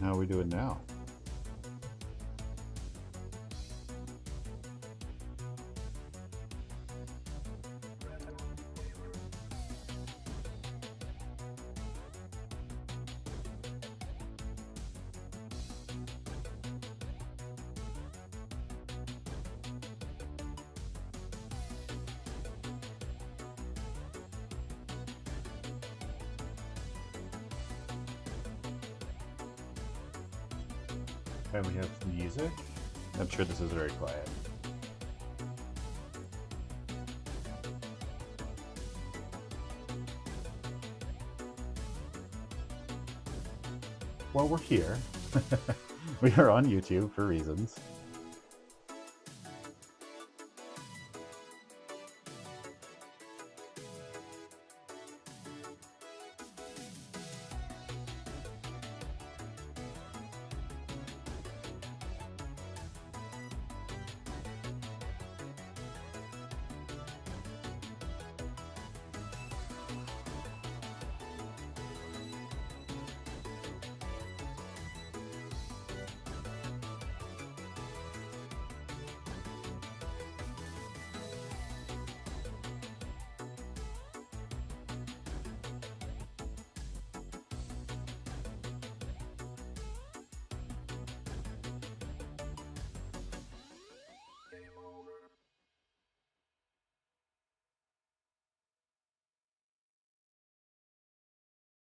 How are we doing now? And we have music. I'm sure this is very quiet. Well, we're here. We are on YouTube for reasons.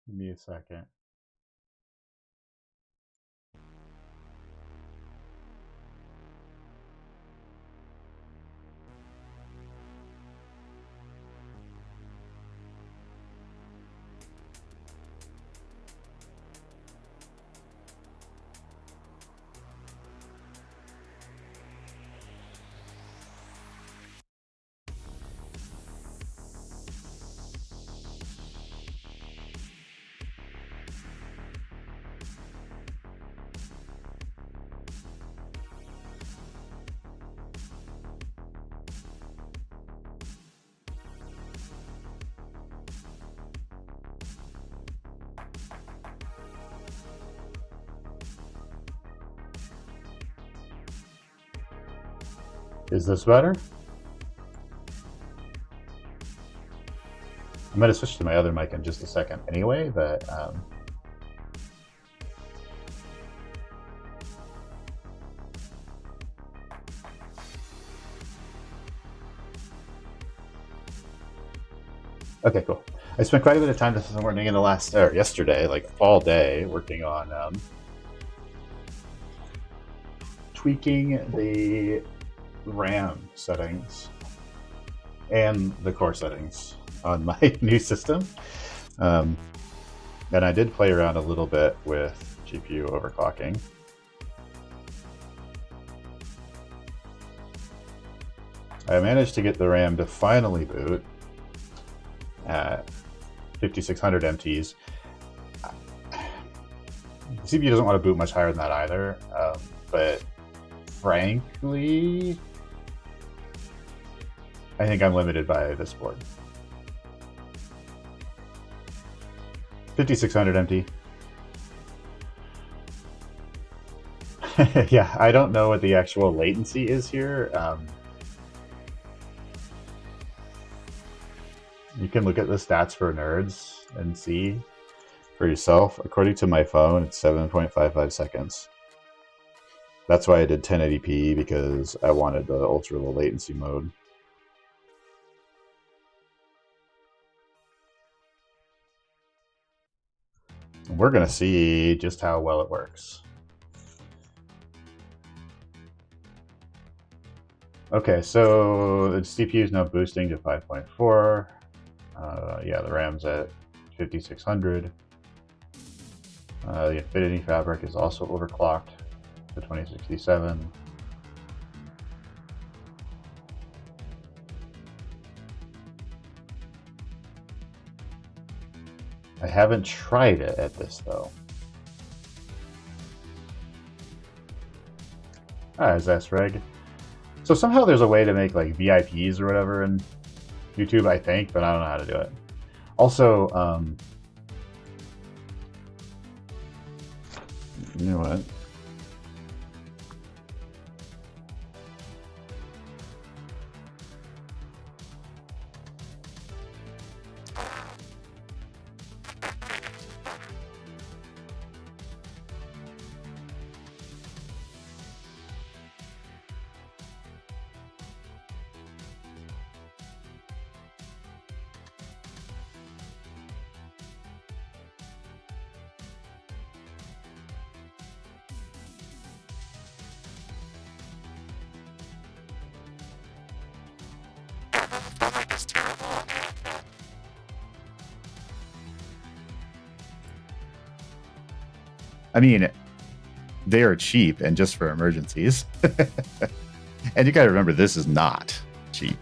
Give me a second. Is this better? I'm going to switch to my other mic in just a second anyway, but okay, cool. I spent quite a bit of time this morning and yesterday, like all day, working on tweaking the RAM settings and the core settings on my new system. And I did play around a little bit with GPU overclocking. I managed to get the RAM to finally boot at 5600 MTs. The CPU doesn't want to boot much higher than that either, but frankly, I think I'm limited by this board. 5600 MT. Yeah, I don't know what the actual latency is here. You can look at the stats for nerds and see for yourself. According to my phone, it's 7.55 seconds. That's why I did 1080p, because I wanted the ultra low latency mode. We're going to see just how well it works. Okay, so the CPU is now boosting to 5.4. Yeah, the RAM's at 5600. The Infinity Fabric is also overclocked to 2067. I haven't tried it at this though. Is S-Reg. So somehow there's a way to make like VIPs or whatever in YouTube, I think, but I don't know how to do it. Also, you know what? I mean, they are cheap and just for emergencies. And you gotta remember, this is not cheap.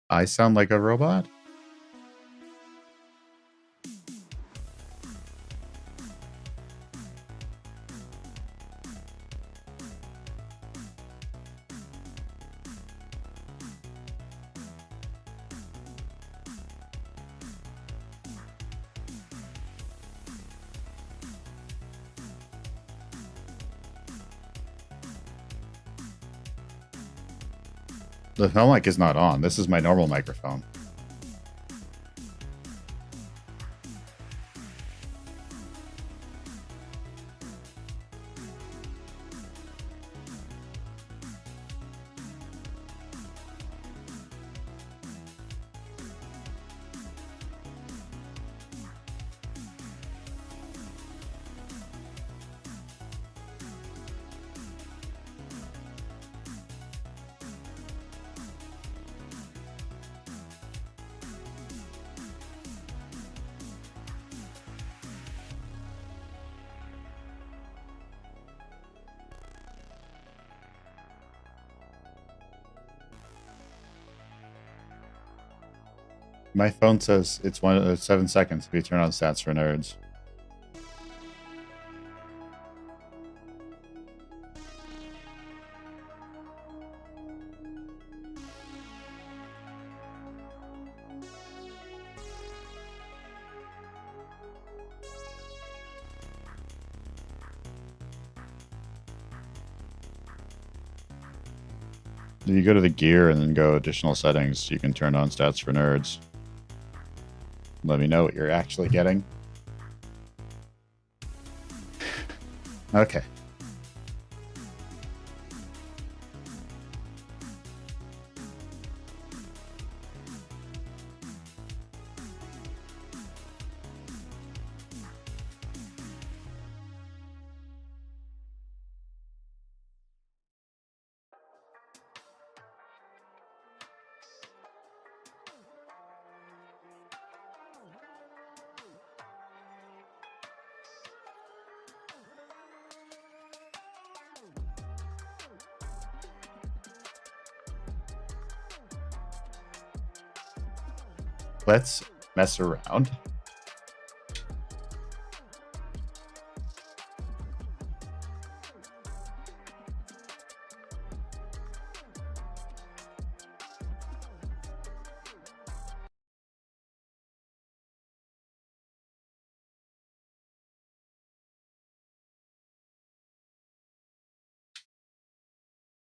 I sound like a robot? The phone mic is not on. This is my normal microphone. My phone says it's 7 seconds if you turn on stats for nerds. If you go to the gear and then go additional settings, you can turn on stats for nerds. Let me know what you're actually getting. Okay. Let's mess around.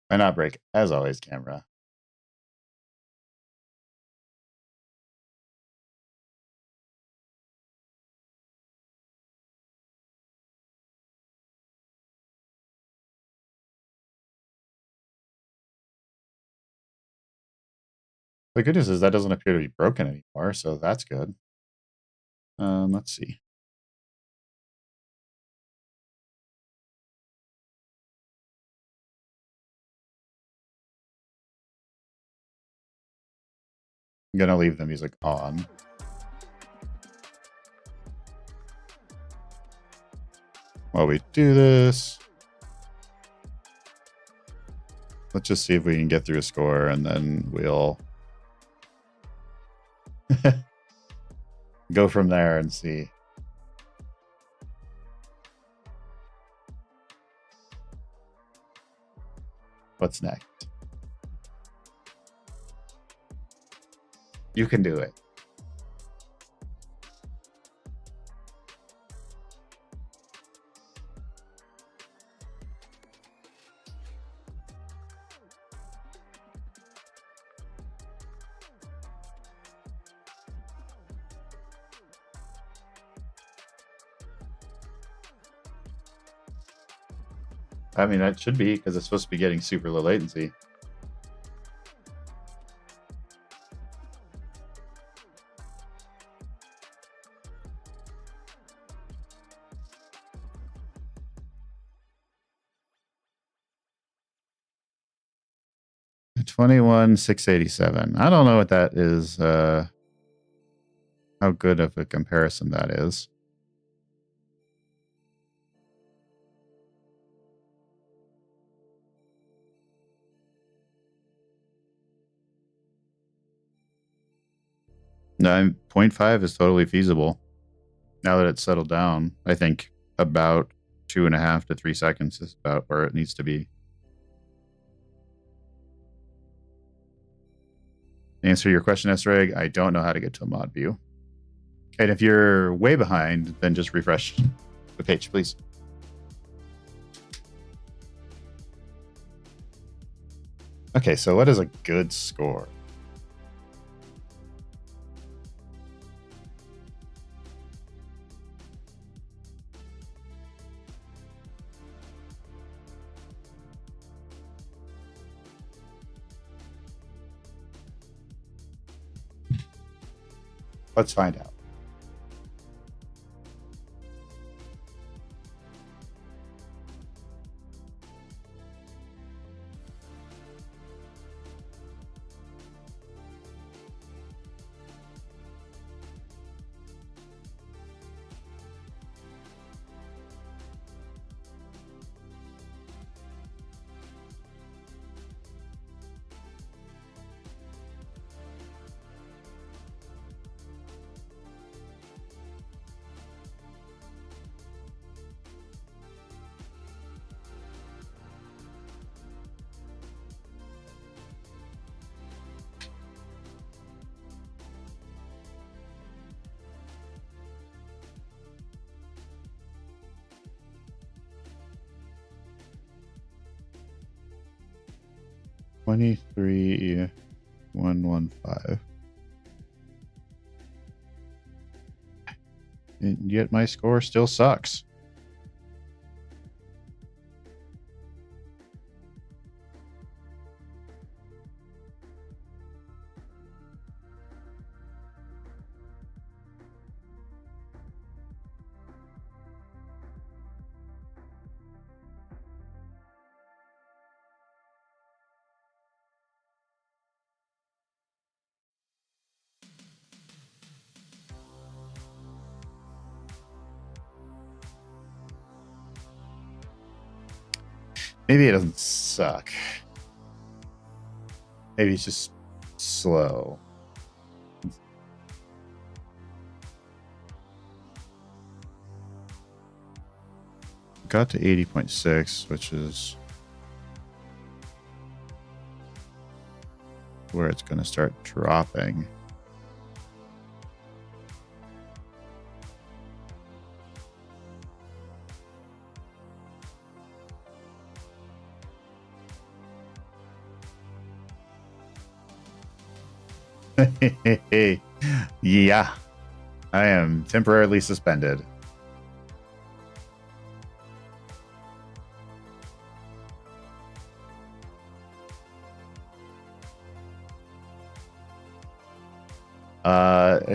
Why not break? As always, camera. The good news is that doesn't appear to be broken anymore, so that's good. Let's see. I'm gonna leave the music on. While we do this, let's just see if we can get through a score, and then we'll go from there and see. What's next? You can do it. I mean, that should be, because it's supposed to be getting super low latency. $21,687. I don't know what that is. How good of a comparison that is. No, 0.5 is totally feasible. Now that it's settled down, I think about 2.5 to 3 seconds is about where it needs to be. To answer your question, Esreg, I don't know how to get to a mod view. And if you're way behind, then just refresh the page, please. Okay, so what is a good score? Let's find out. $23,115. And yet my score still sucks. Maybe it doesn't suck. Maybe it's just slow. Got to 80.6, which is where it's going to start dropping. Yeah, I am temporarily suspended.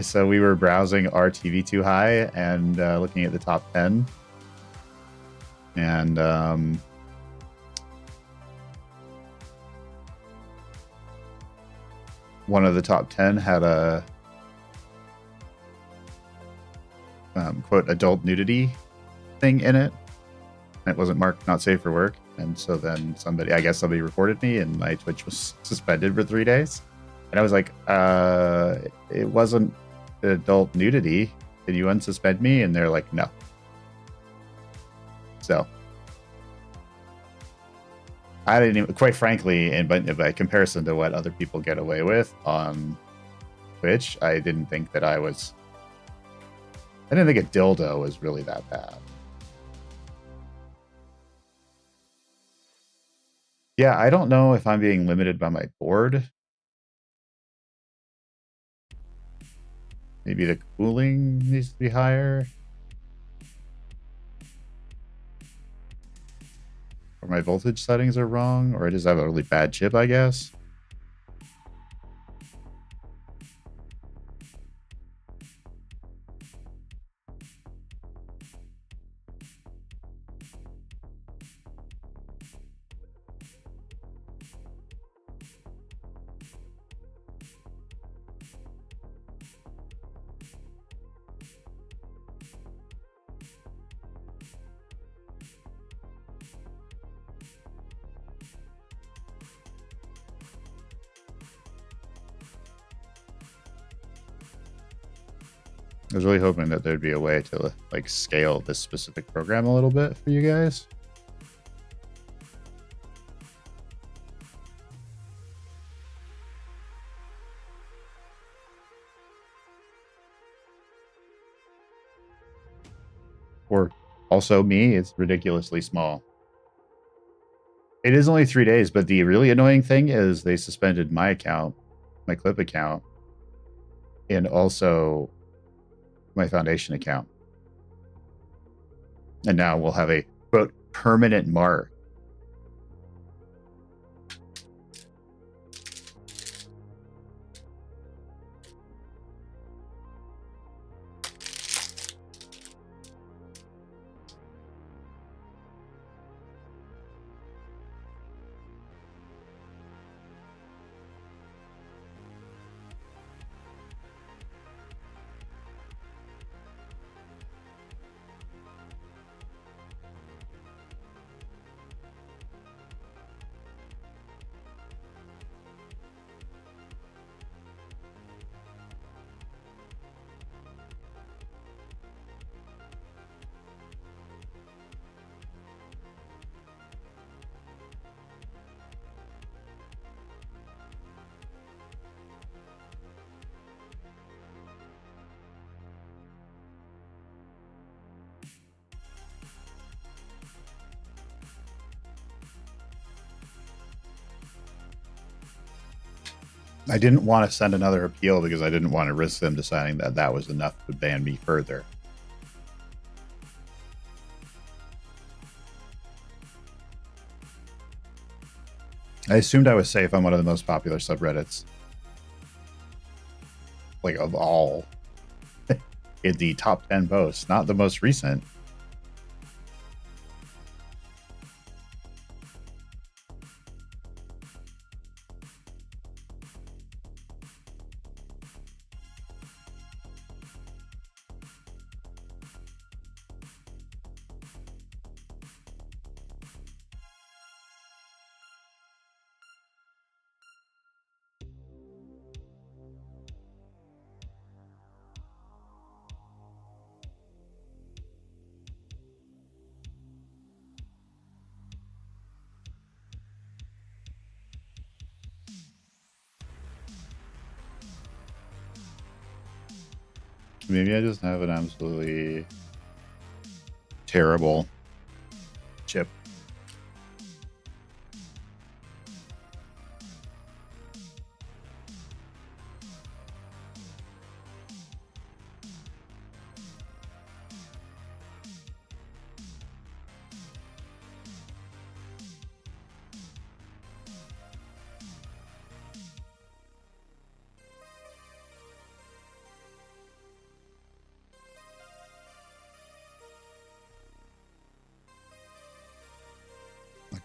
So we were browsing RTV2 High and looking at the top 10. And one of the top 10 had a quote adult nudity thing in it. And it wasn't marked not safe for work. And so then somebody reported me and my Twitch was suspended for 3 days. And I was like, it wasn't adult nudity. Did you unsuspend me? And they're like, no. So I didn't even, quite frankly, by comparison to what other people get away with on Twitch, I didn't think a dildo was really that bad. Yeah, I don't know if I'm being limited by my board. Maybe the cooling needs to be higher. Or my voltage settings are wrong, or I just have a really bad chip, I guess. I was really hoping that there'd be a way to like scale this specific program a little bit for you guys. Or also me, it's ridiculously small. It is only 3 days, but the really annoying thing is they suspended my account, my Clip account, and also my Foundation account. And now we'll have a, quote, permanent mark. I didn't want to send another appeal because I didn't want to risk them deciding that that was enough to ban me further. I assumed I was safe on one of the most popular subreddits. Like, of all. In the top 10 posts, not the most recent. Maybe I just have an absolutely terrible chip.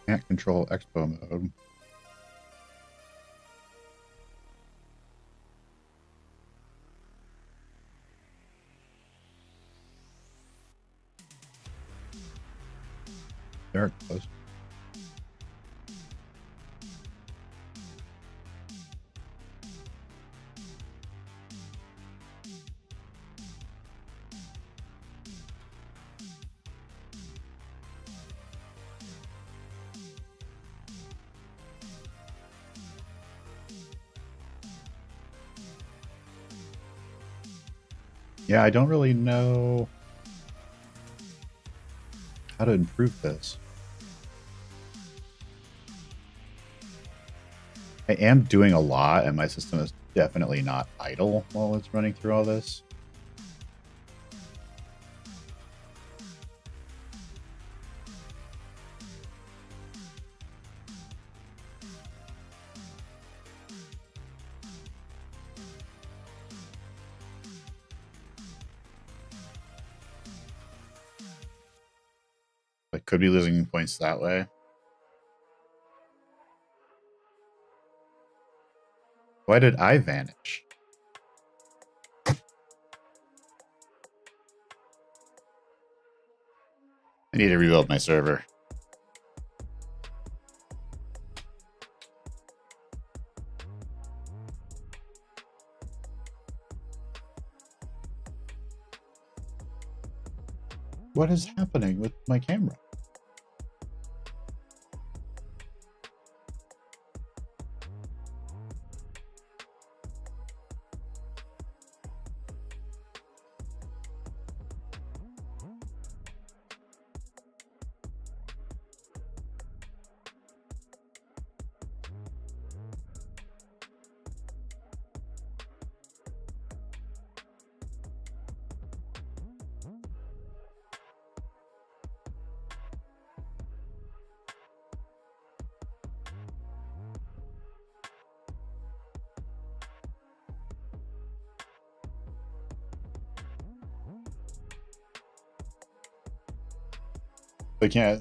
Can't control expo mode. They're close. Yeah, I don't really know how to improve this. I am doing a lot, and my system is definitely not idle while it's running through all this. I could be losing points that way. Why did I vanish? I need to rebuild my server. What is happening with my camera?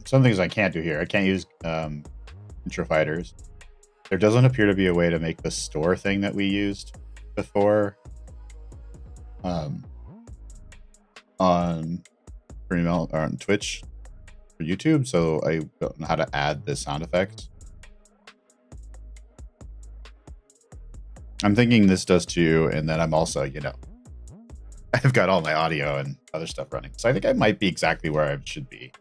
Some things I can't do here. I can't use intro fighters. There doesn't appear to be a way to make the store thing that we used before on Freemelt or on Twitch for YouTube, so I don't know how to add the sound effects. I'm thinking this does too, and then I'm also, I've got all my audio and other stuff running. So I think I might be exactly where I should be.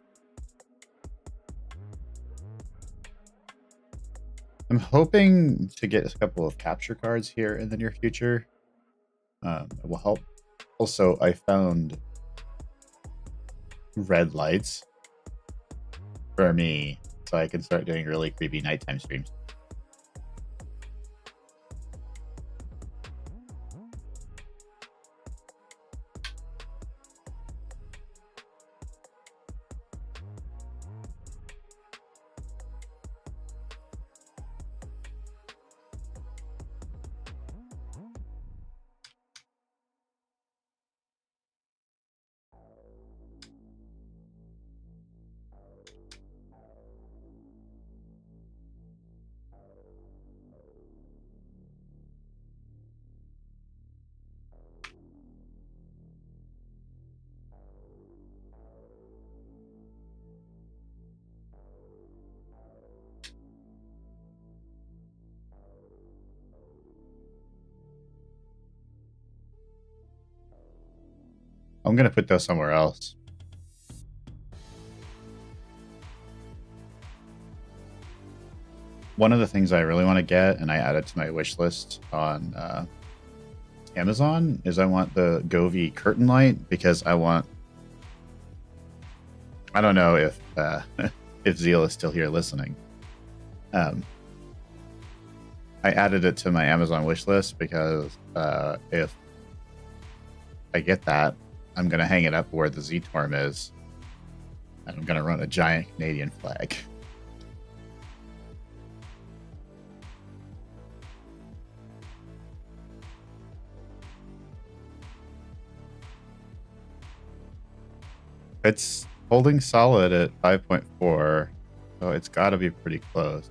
I'm hoping to get a couple of capture cards here in the near future. It will help. Also, I found red lights for me, so I can start doing really creepy nighttime streams. I'm going to put those somewhere else. One of the things I really want to get, and I added to my wish list on Amazon, is I want the Govee curtain light, because I don't know if if Zeal is still here listening. I added it to my Amazon wish list because if I get that, I'm going to hang it up where the Z-Torm is, and I'm going to run a giant Canadian flag. It's holding solid at 5.4, so it's got to be pretty close.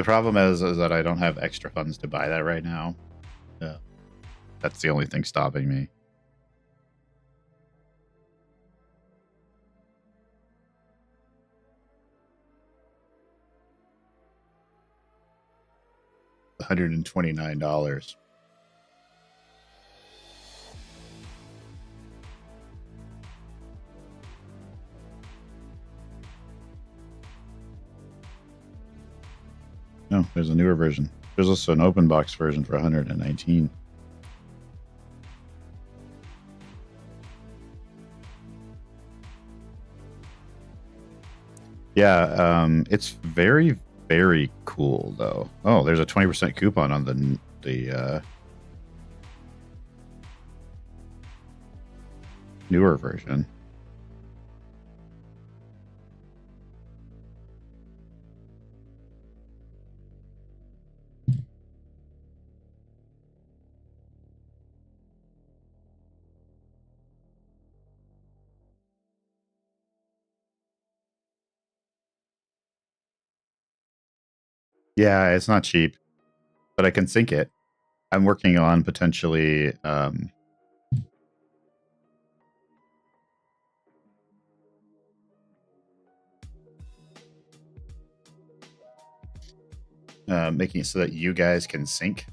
The problem is that I don't have extra funds to buy that right now. That's the only thing stopping me. $129. No, there's a newer version. There's also an open box version for 119. Yeah, it's very, very cool though. Oh, there's a 20% coupon on the newer version. Yeah, it's not cheap, but I can sync it. I'm working on potentially making it so that you guys can sync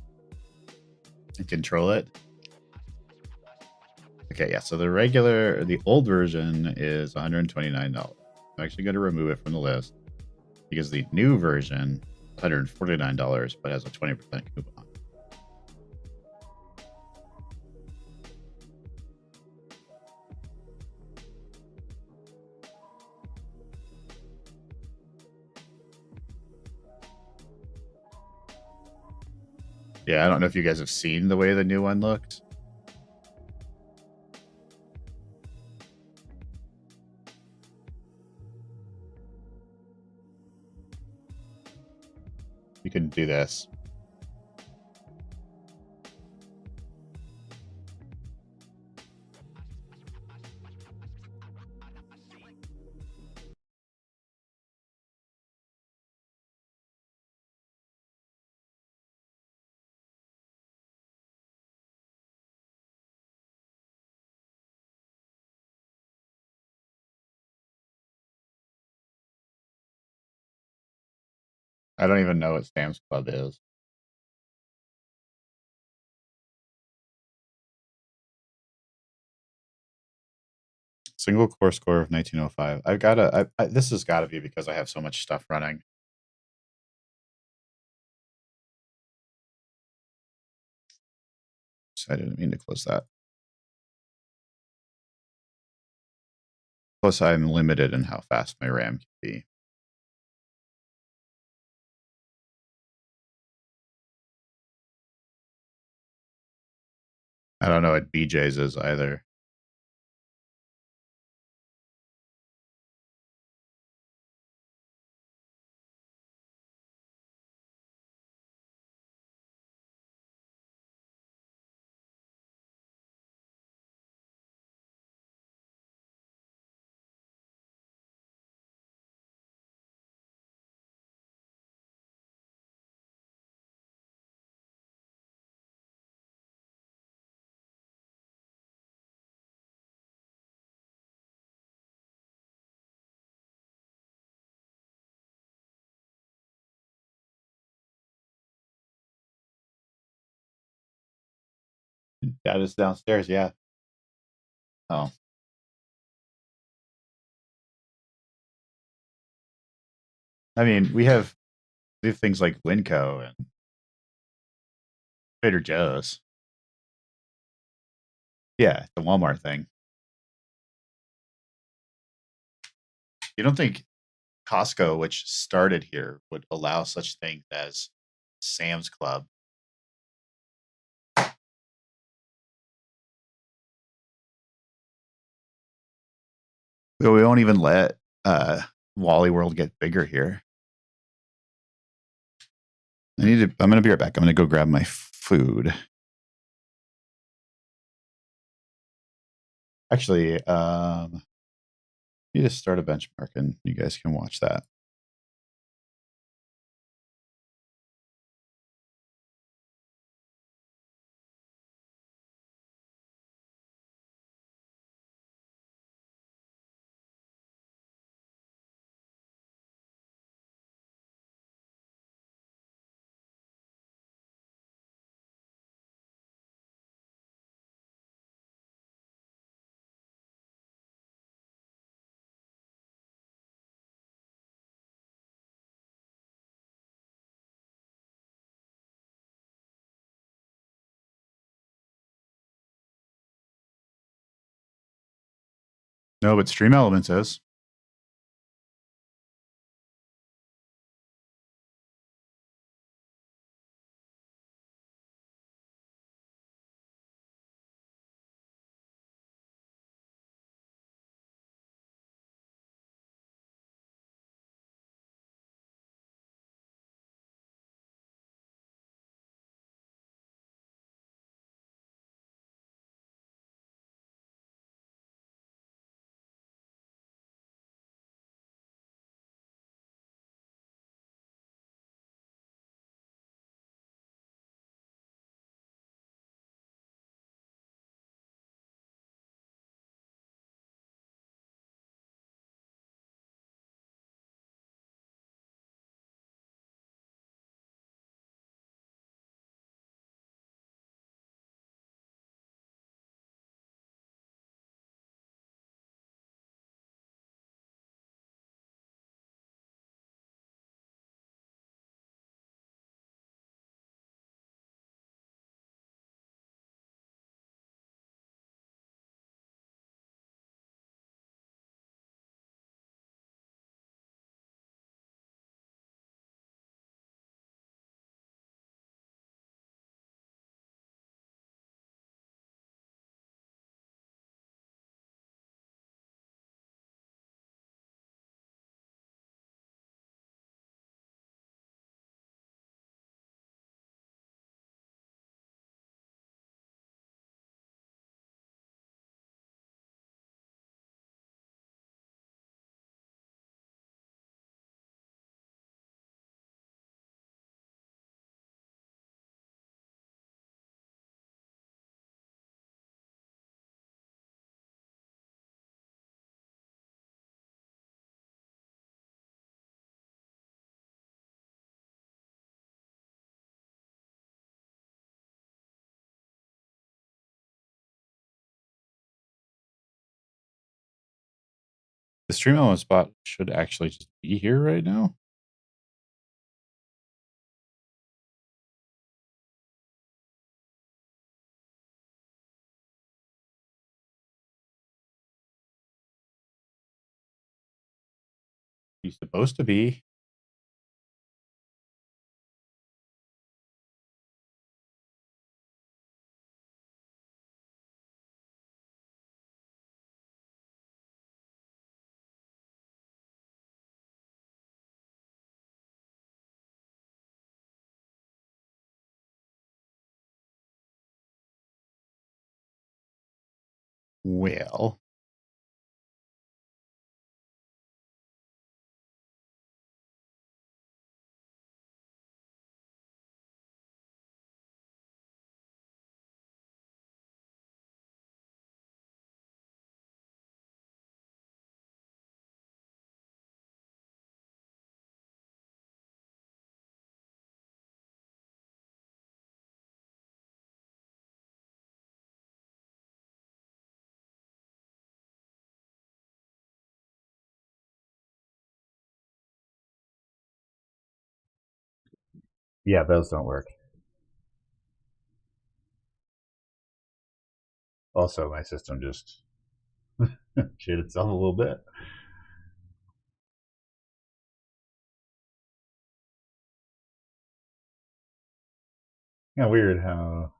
and control it. Okay, yeah, so the old version is $129. I'm actually going to remove it from the list because the new version is $149, but has a 20% coupon. Yeah, I don't know if you guys have seen the way the new one looks. You can do this. I don't even know what Sam's Club is. Single core score of 1905. I've got to, this has got to be because I have so much stuff running. So I didn't mean to close that. Plus, I'm limited in how fast my RAM can be. I don't know what BJ's is either. That is downstairs, yeah. Oh. I mean, we have things like Winco and Trader Joe's. Yeah, the Walmart thing. You don't think Costco, which started here, would allow such things as Sam's Club? We won't even let Wally World get bigger here. I'm gonna be right back. I'm gonna go grab my food. Actually, you just start a benchmark and you guys can watch that. No, but Stream Elements is. The Stream Elements bot should actually just be here right now. He's supposed to be. Well, Yeah, those don't work. Also, my system just shit itself a little bit. Yeah, weird how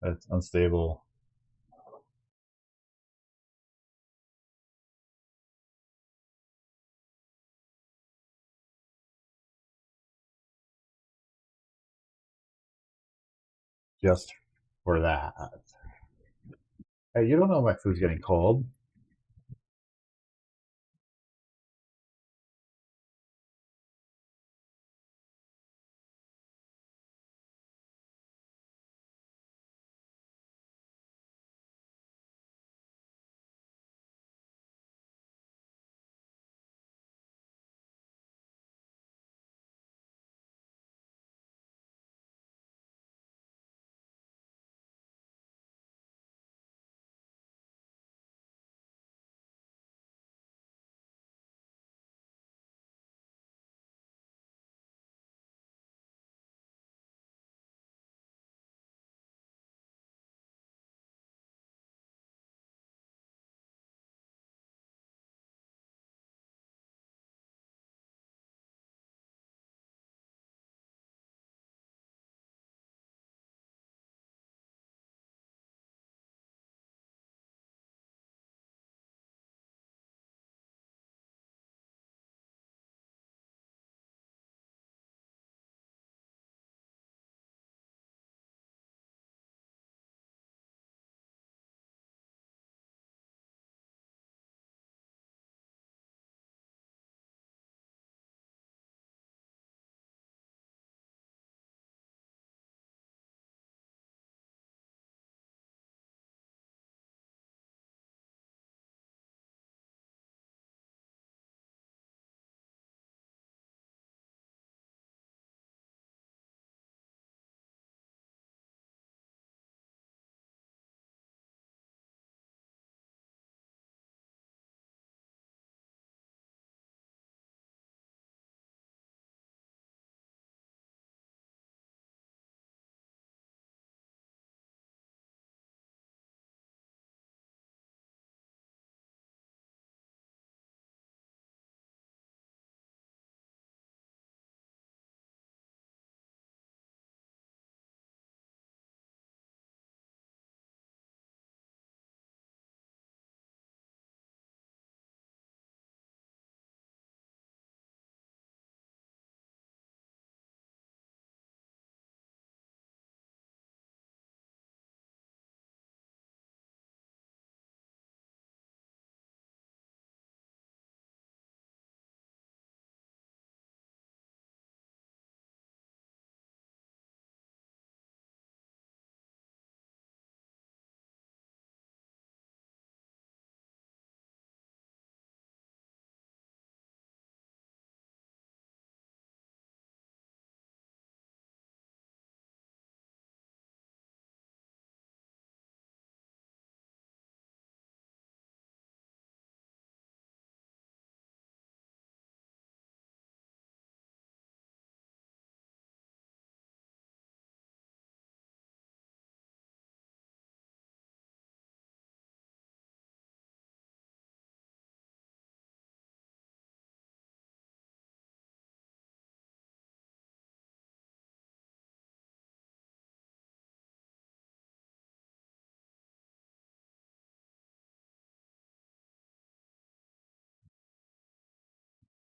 that's unstable. Just for that. Hey, you don't know my food's getting cold.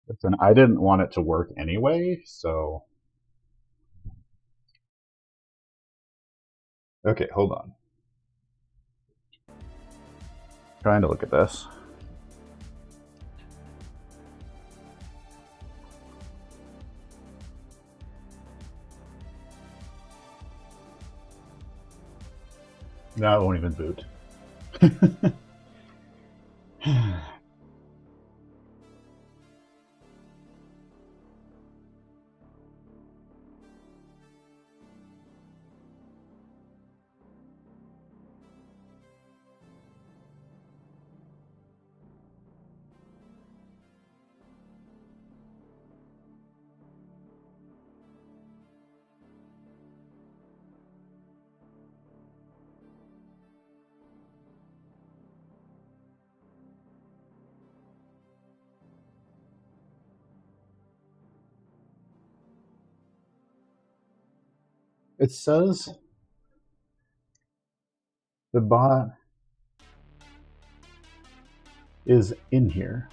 Listen, I didn't want it to work anyway, so... Okay, hold on. Trying to look at this. Now it won't even boot. It says the bot is in here.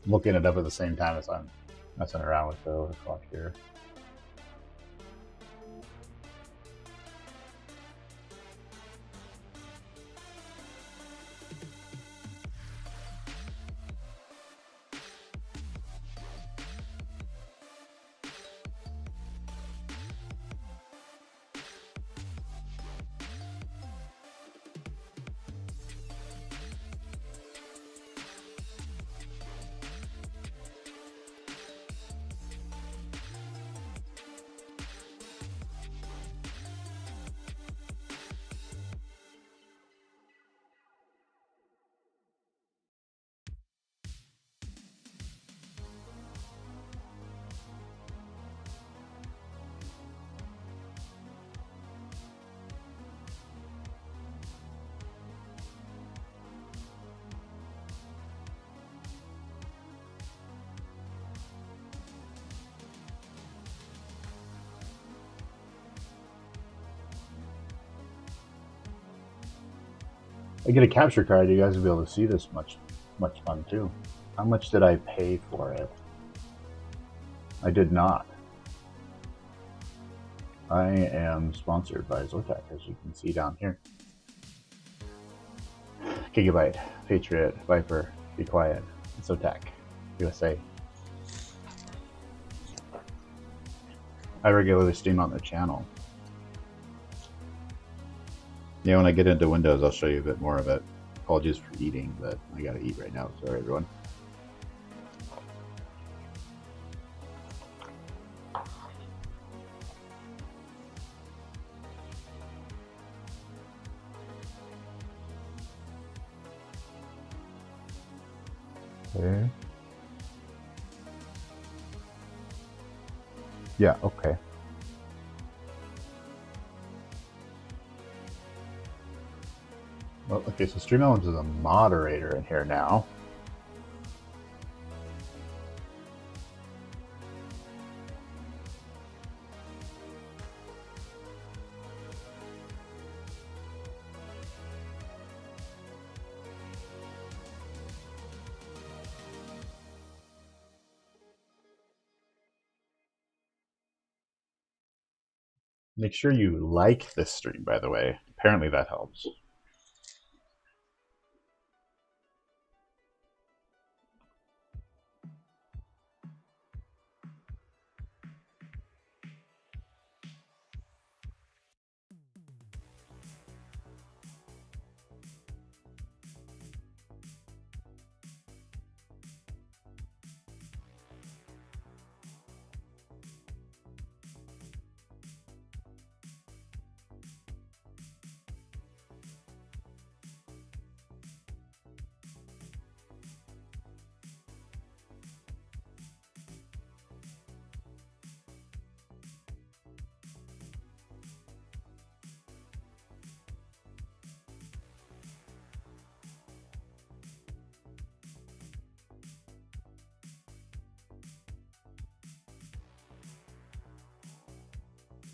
Looking it up at the same time as I'm messing around with the overclock here. I get a capture card, you guys will be able to see this much fun too. How much did I pay for it? I did not. I am sponsored by ZOTAC, as you can see down here. Gigabyte, Patriot, Viper, Be Quiet, ZOTAC, USA. I regularly stream on their channel. Yeah, when I get into Windows, I'll show you a bit more of it. Apologies for eating, but I gotta eat right now. Sorry, everyone. Okay. Yeah, okay. Well, okay, so Stream Elements is a moderator in here now. Make sure you like this stream, by the way. Apparently that helps.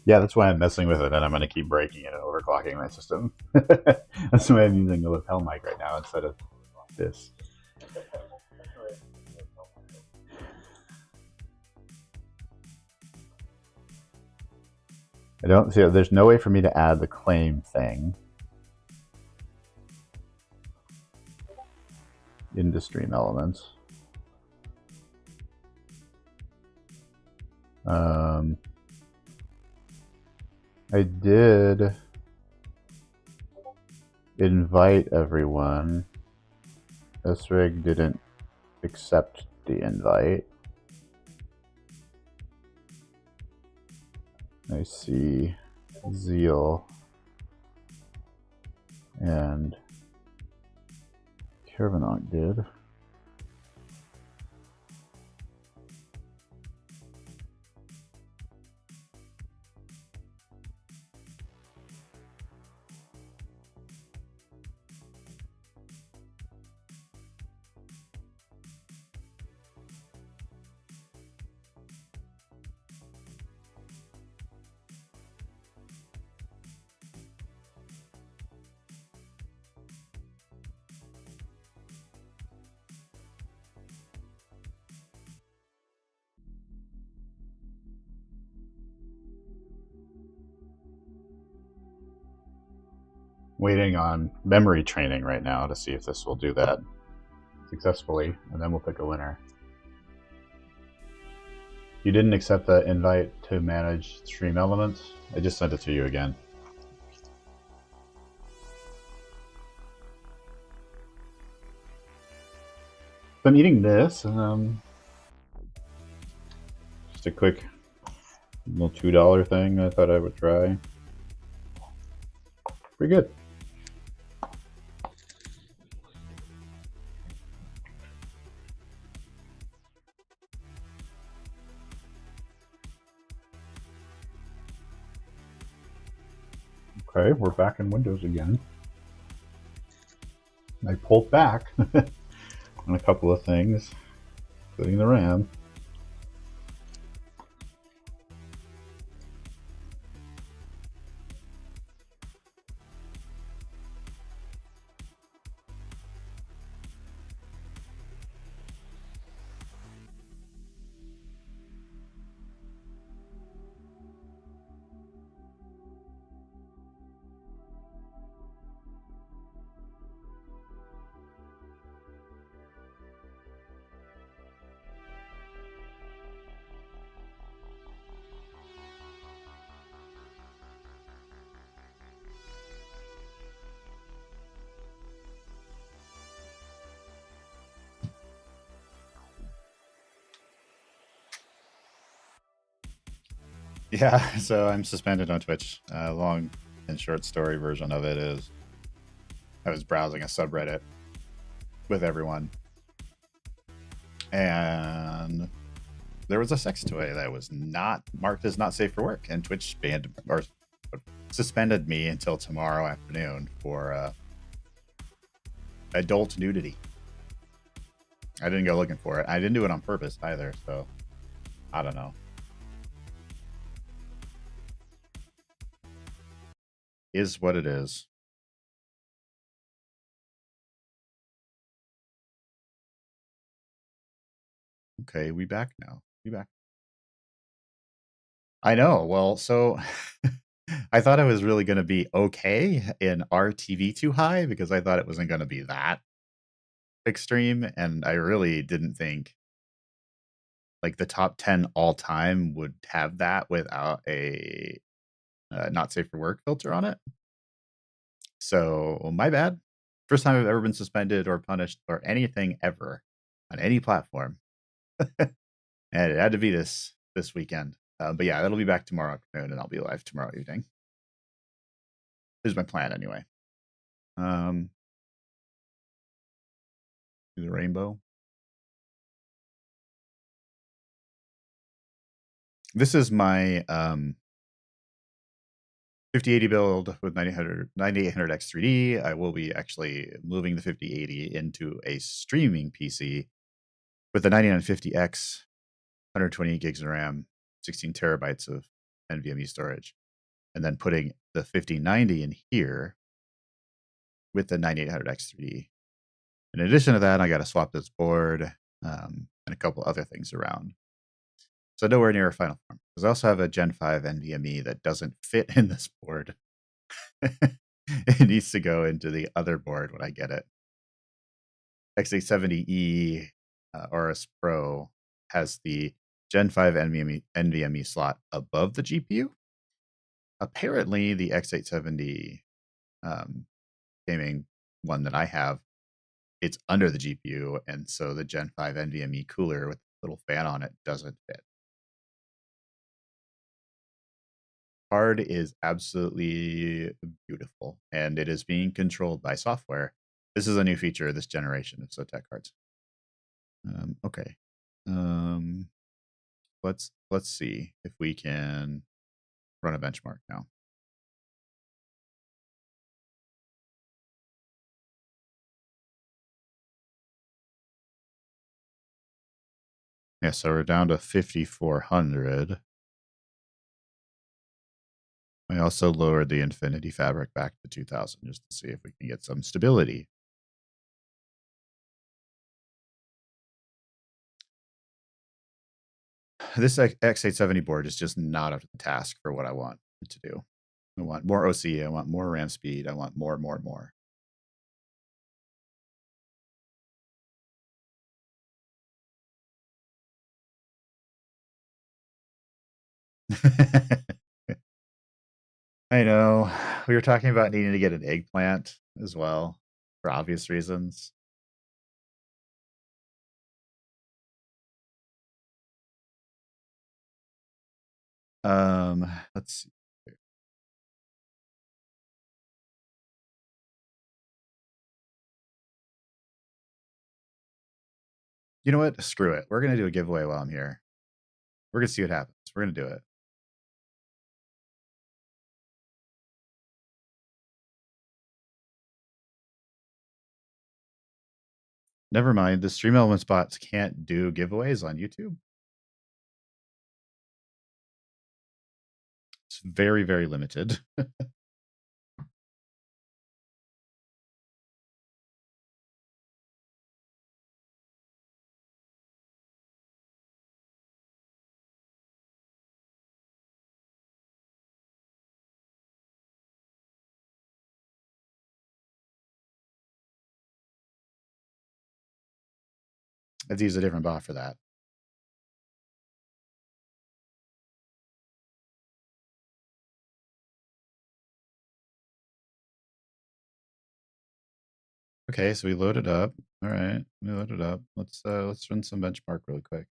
Yeah, that's why I'm messing with it, and I'm going to keep breaking it and overclocking my system. That's why I'm using the lapel mic right now instead of this. I don't see. There's no way for me to add the claim thing into Stream Elements. I did invite everyone. SRig didn't accept the invite. I see Zeal and Kervanok did. Waiting on memory training right now to see if this will do that successfully, and then we'll pick a winner. You didn't accept the invite to manage Stream Elements? I just sent it to you again. So I'm eating this. Just a quick little $2 thing I thought I would try. Pretty good. Okay, we're back in Windows again. I pulled back on a couple of things, including the RAM. Yeah, so I'm suspended on Twitch. Long and short story version of it is I was browsing a subreddit with everyone, and there was a sex toy that was not marked as not safe for work, and Twitch banned or suspended me until tomorrow afternoon for adult nudity. I didn't go looking for it. I didn't do it on purpose either, so I don't know. Is what it is. Okay, we back now. We back. I know. Well, so I thought I was really going to be okay in RTV too high because I thought it wasn't going to be that extreme, and I really didn't think like the top 10 all time would have that without a not safe for work filter on it. So my bad. First time I've ever been suspended or punished or anything ever on any platform, and it had to be this weekend. But yeah, that'll be back tomorrow afternoon, and I'll be live tomorrow evening. Is my plan anyway. The rainbow. This is my 5080 build with 9800X 3D. I will be actually moving the 5080 into a streaming PC with the 9950X, 128 gigs of RAM, 16 terabytes of NVMe storage, and then putting the 5090 in here with the 9800X 3D. In addition to that, I got to swap this board and a couple other things around. So nowhere near a final form. Because I also have a Gen 5 NVMe that doesn't fit in this board. It needs to go into the other board when I get it. X870E Aorus Pro has the Gen 5 NVMe slot above the GPU. Apparently, the X870 gaming one that I have, it's under the GPU, and so the Gen 5 NVMe cooler with a little fan on it doesn't fit. Card is absolutely beautiful, and it is being controlled by software. This is a new feature of this generation of ZOTAC cards. Okay. Let's see if we can run a benchmark now. Yeah, so we're down to 5400. I also lowered the Infinity Fabric back to 2000 just to see if we can get some stability. This X870 board is just not up to the task for what I want it to do. I want more OC, I want more RAM speed, I want more. I know. We were talking about needing to get an eggplant as well for obvious reasons. Let's see. You know what? Screw it. We're going to do a giveaway while I'm here. We're going to see what happens. We're going to do it. Never mind. The Stream Elements bots can't do giveaways on YouTube. It's very, very limited. Let's use a different bot for that. Okay, so we load it up. All right, we load it up. Let's run some benchmark really quick.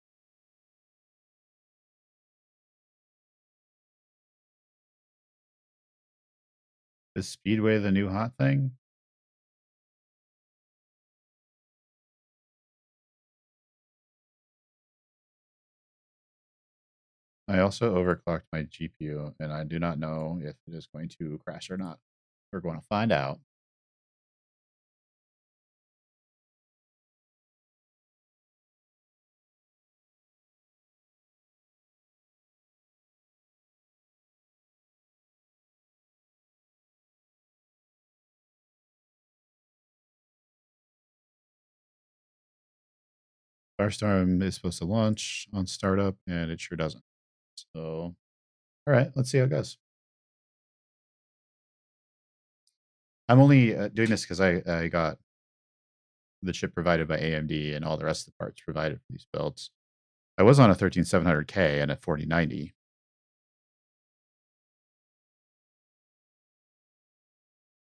Is Speedway the new hot thing? I also overclocked my GPU, and I do not know if it is going to crash or not. We're going to find out. Firestorm is supposed to launch on startup, and it sure doesn't. So, all right, let's see how it goes. I'm only doing this because I got the chip provided by AMD and all the rest of the parts provided for these builds. I was on a 13700K and a 4090.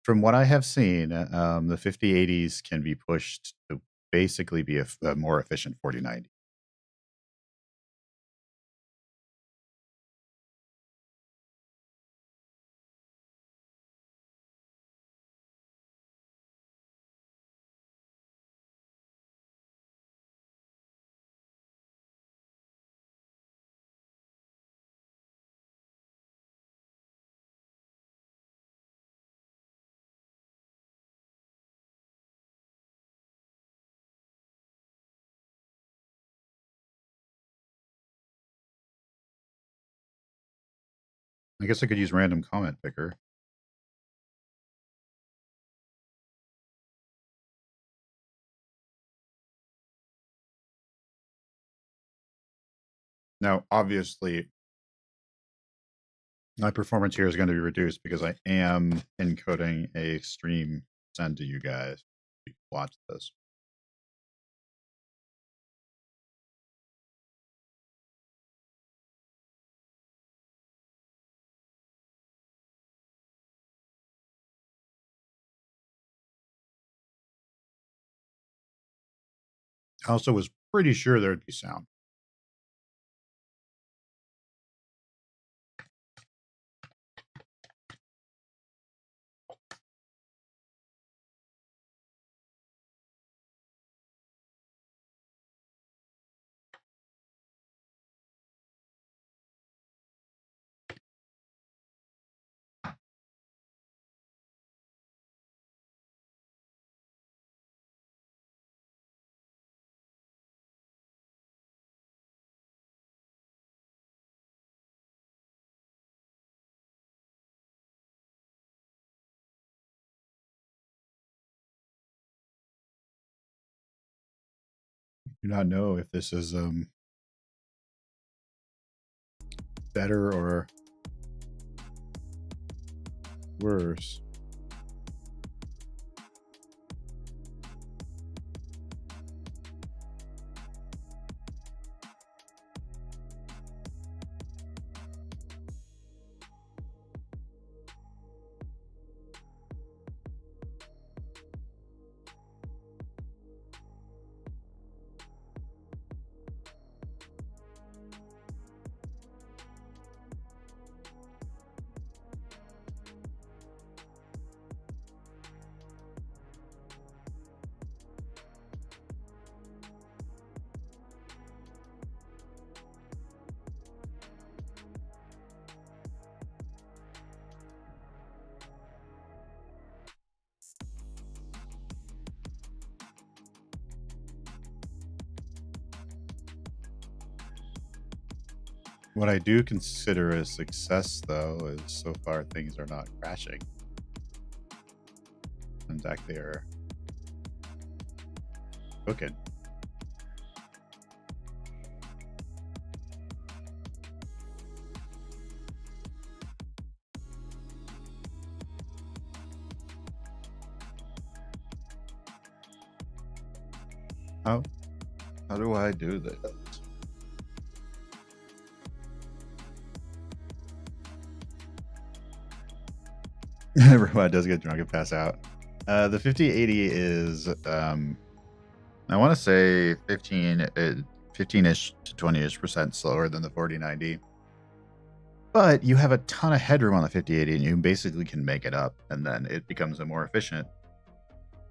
From what I have seen, the 5080s can be pushed to basically be a more efficient 4090. I guess I could use random comment picker. Now, obviously, my performance here is going to be reduced because I am encoding a stream send to you guys. You can watch this. I also was pretty sure there'd be sound. Do not know if this is better or worse. What I do consider a success, though, is so far things are not crashing. In fact, they are cooking. How do I do this? Everyone does get drunk and pass out. The 5080 is, I want to say 15-ish to 20-ish percent slower than the 4090. But you have a ton of headroom on the 5080, and you basically can make it up, and then it becomes a more efficient,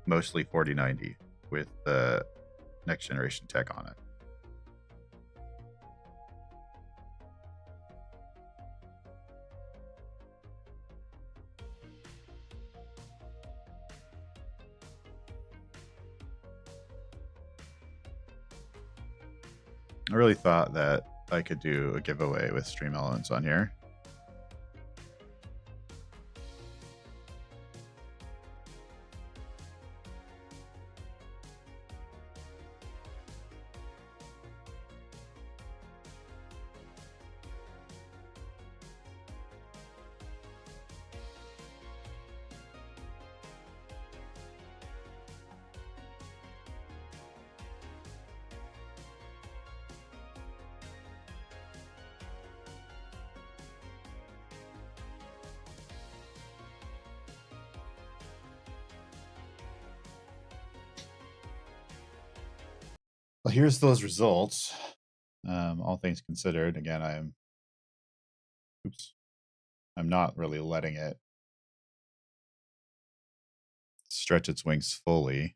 mostly 4090 with the next generation tech on it. I really thought that I could do a giveaway with stream elements on here. Well, here's those results. All things considered, again, I'm not really letting it stretch its wings fully.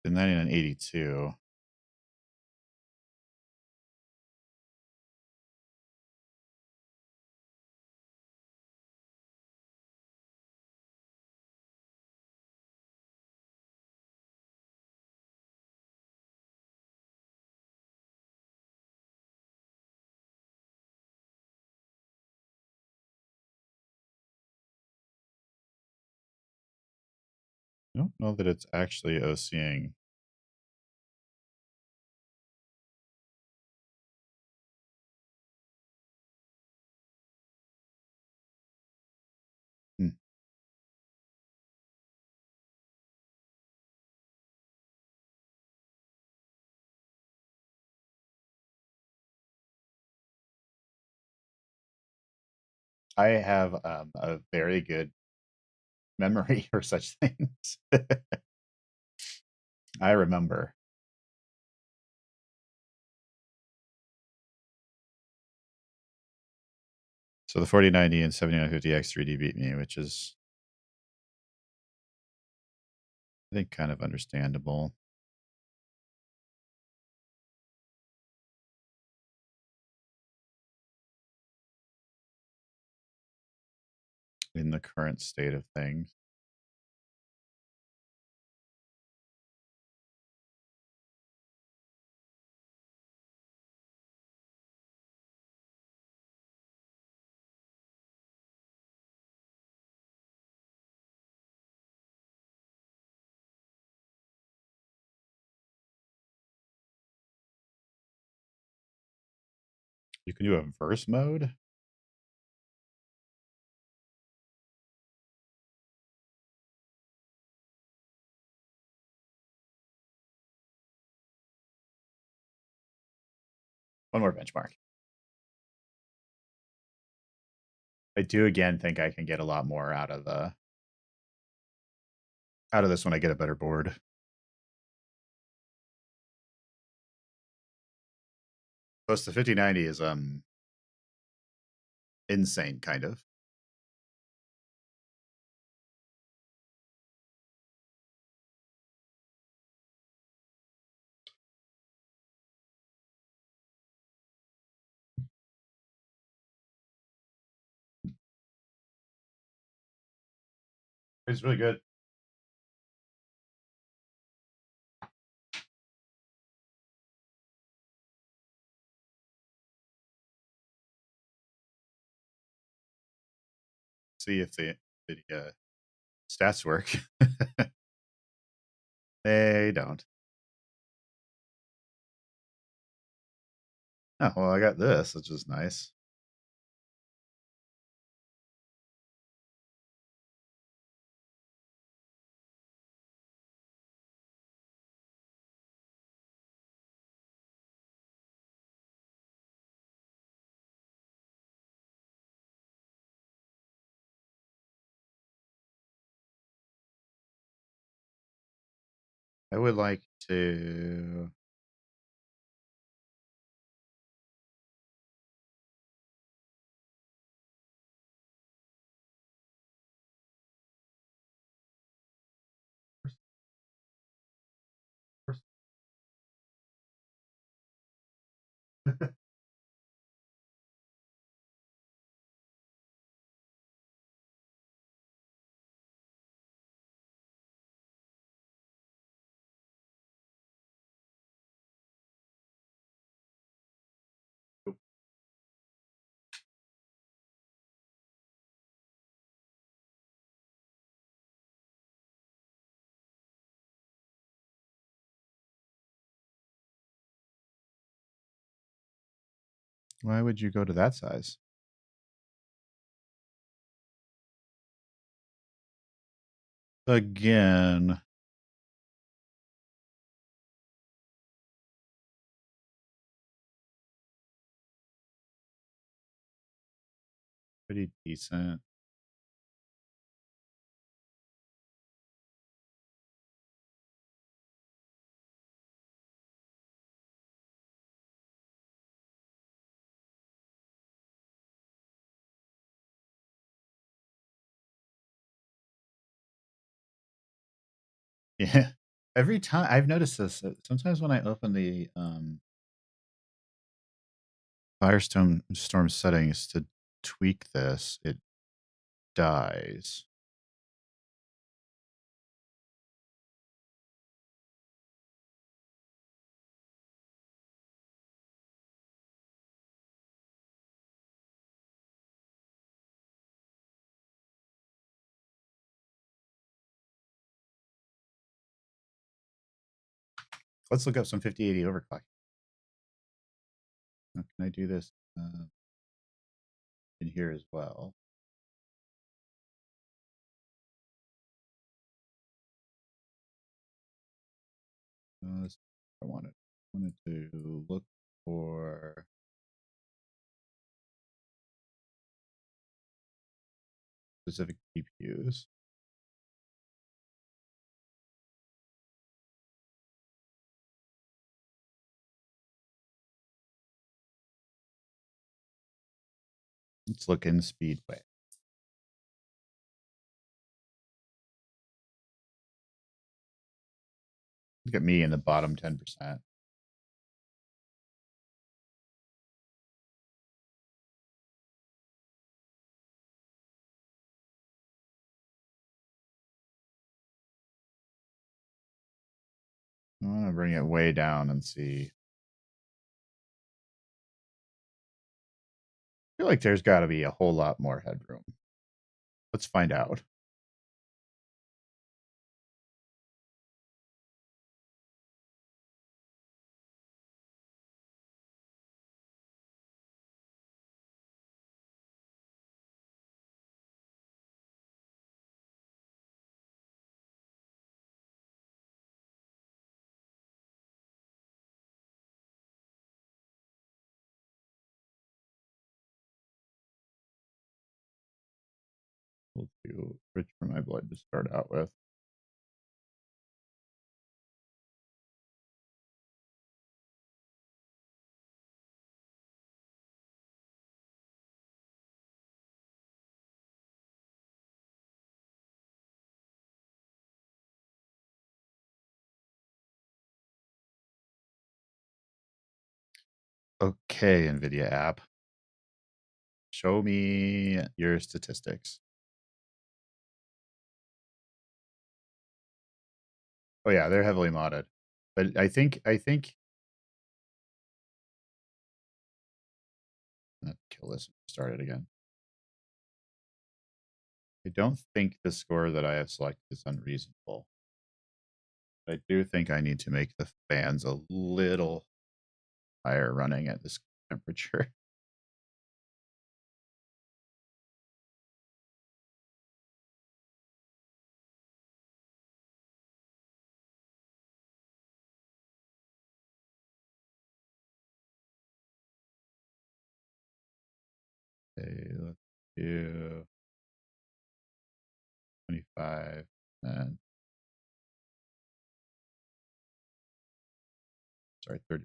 The 9982. I don't know that it's actually OCing. Hmm. I have a very good memory for such things. I remember. So the 4090 and 7950X 3D beat me, which is, I think, kind of understandable. In the current state of things. You can do a verse mode. One more benchmark. I do again think I can get a lot more out of this when I get a better board. Plus the 5090 is insane, kind of. It's really good. See if the stats work. They don't. Oh, well, I got this, which is nice. I would like to. Why would you go to that size? Again. Pretty decent. Yeah. Every time I've noticed this, sometimes when I open the Firestorm settings to tweak this, it dies. Let's look up some 5080 overclock. Can I do this in here as well? I wanted to look for specific GPUs. Let's look in Speedway. Look at me in the bottom 10%. I want to bring it way down and see. I feel like there's got to be a whole lot more headroom. Let's find out. We'll do Rich for My Blood to start out with. Okay, NVIDIA app. Show me your statistics. Oh yeah, they're heavily modded. But I think let's kill this and start it again. I don't think the score that I have selected is unreasonable. I do think I need to make the fans a little higher running at this temperature. Okay, let's do 25 and sorry, 30.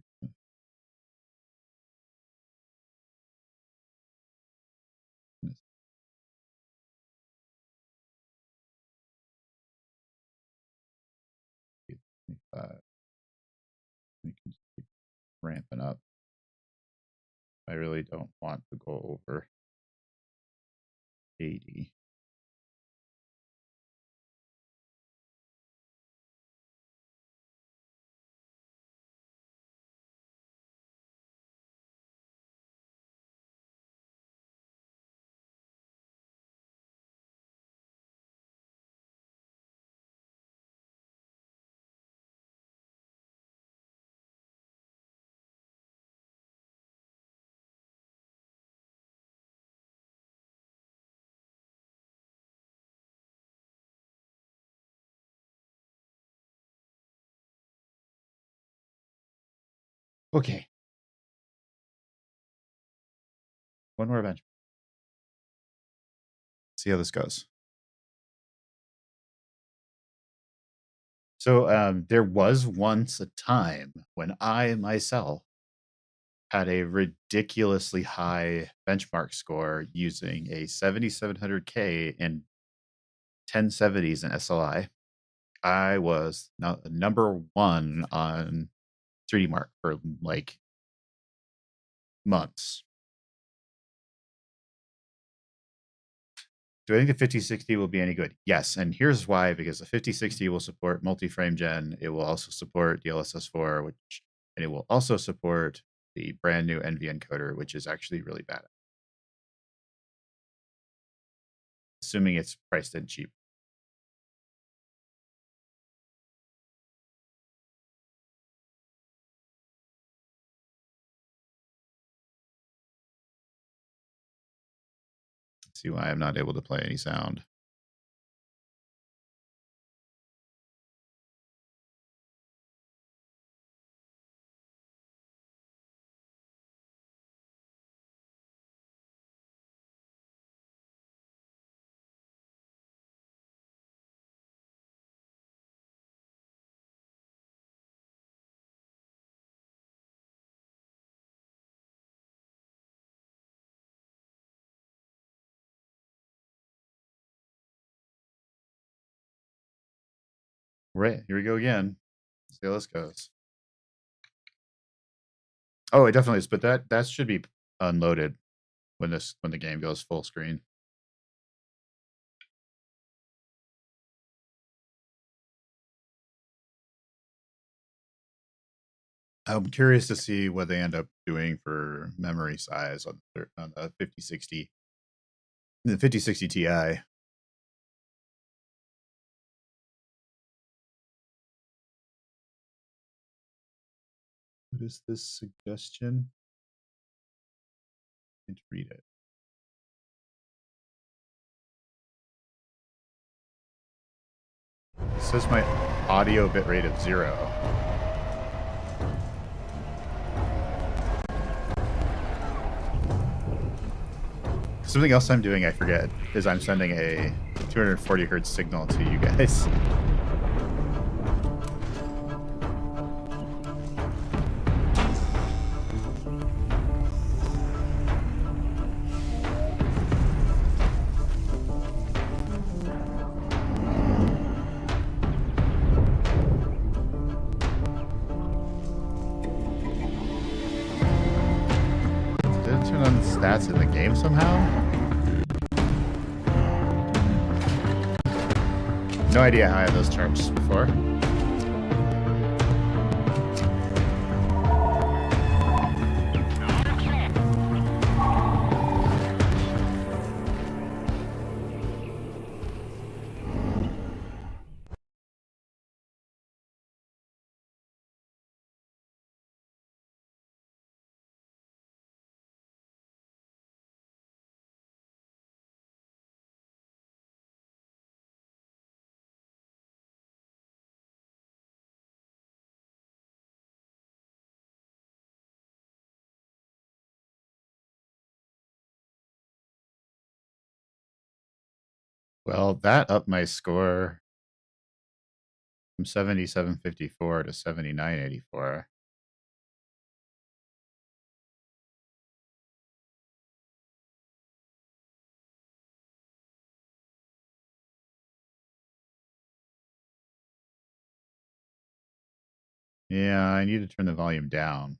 We can just keep ramping up. I really don't want to go over 80. Okay. One more bench. See how this goes. So there was once a time when I myself had a ridiculously high benchmark score using a 7700K and 1070s in SLI. I was number one on 3D Mark for like months. Do I think the 5060 will be any good? Yes, and here's why, because the 5060 will support multi-frame gen. It will also support DLSS4, and it will also support the brand new NV encoder, which is actually really bad. Assuming it's priced in cheap. Let's see why I'm not able to play any sound. Right, here we go again. Let's see how this goes. Oh, it definitely is, but that should be unloaded when the game goes full screen. I'm curious to see what they end up doing for memory size on the 5060, the 5060 Ti. What is this suggestion? I can't read it. It says my audio bitrate of 0. Something else I'm doing, I forget, is I'm sending a 240 hertz signal to you guys. Did it turn on the stats in the game somehow? No idea how I had those charts before. Well, that upped my score from 7754 to 7984. Yeah, I need to turn the volume down.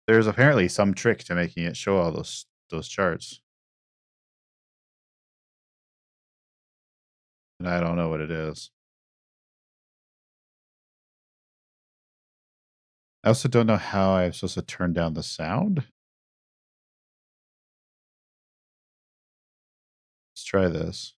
There's apparently some trick to making it show all those charts. And I don't know what it is. I also don't know how I'm supposed to turn down the sound. Let's try this.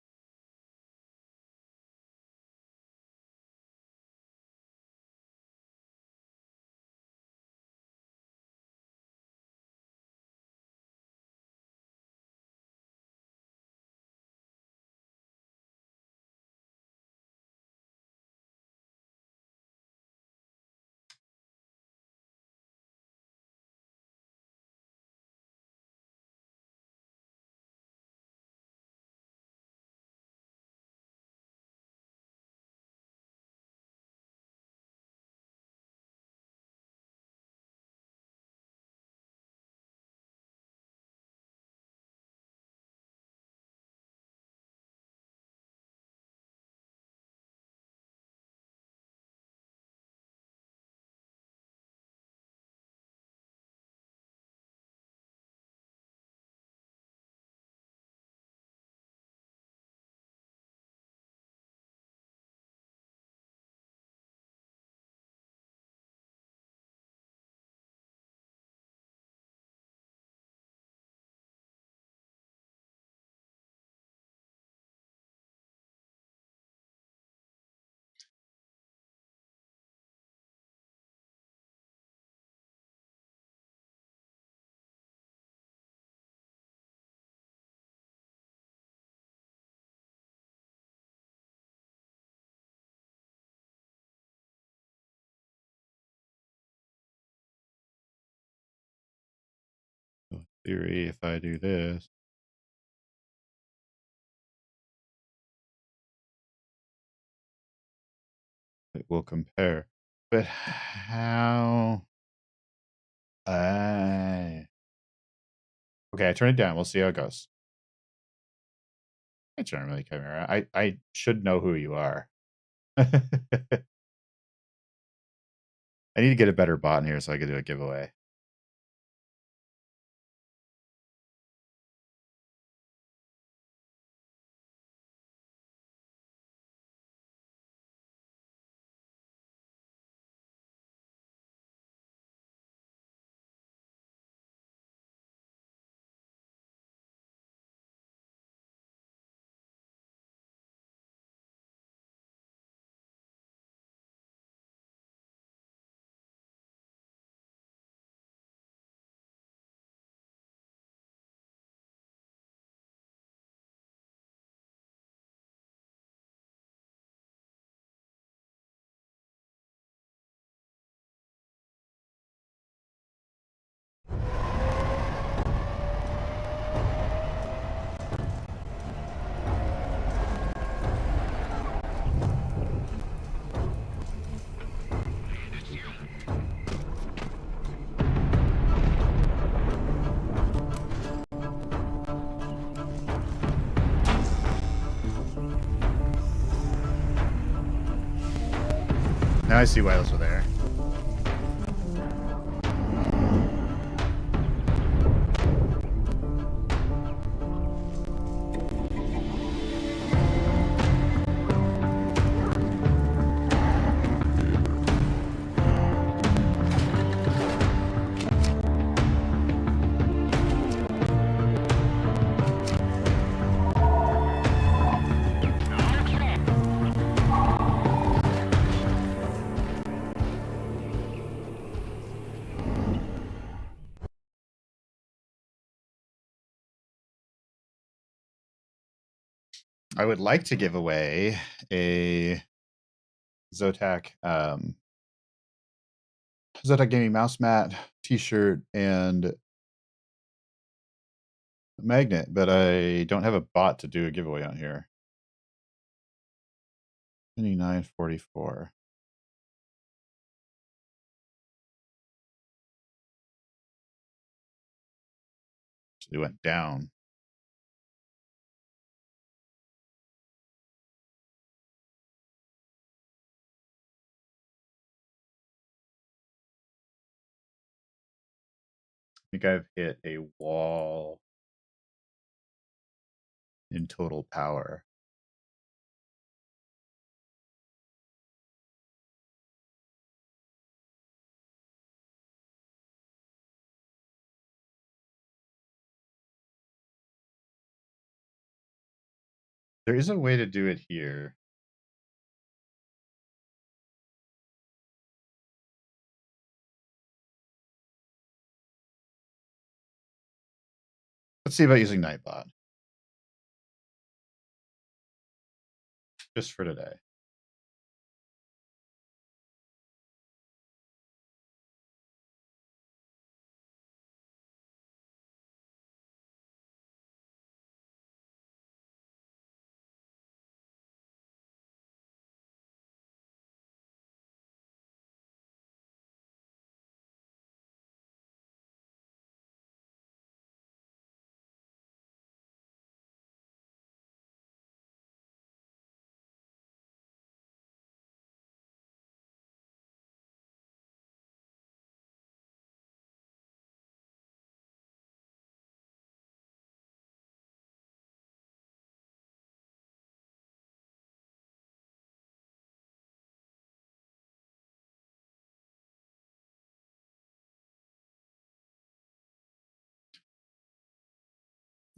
In theory, if I do this, it will compare. But how? Okay, I turn it down. We'll see how it goes. I generally come around. I should know who you are. I need to get a better bot in here so I can do a giveaway. Now I see why those were there. I would like to give away a ZOTAC ZOTAC gaming mouse mat, t-shirt, and magnet, but I don't have a bot to do a giveaway on here. 2944. Actually went down. I think I've hit a wall in total power. There is a way to do it here. Let's see about using Nightbot. Just for today.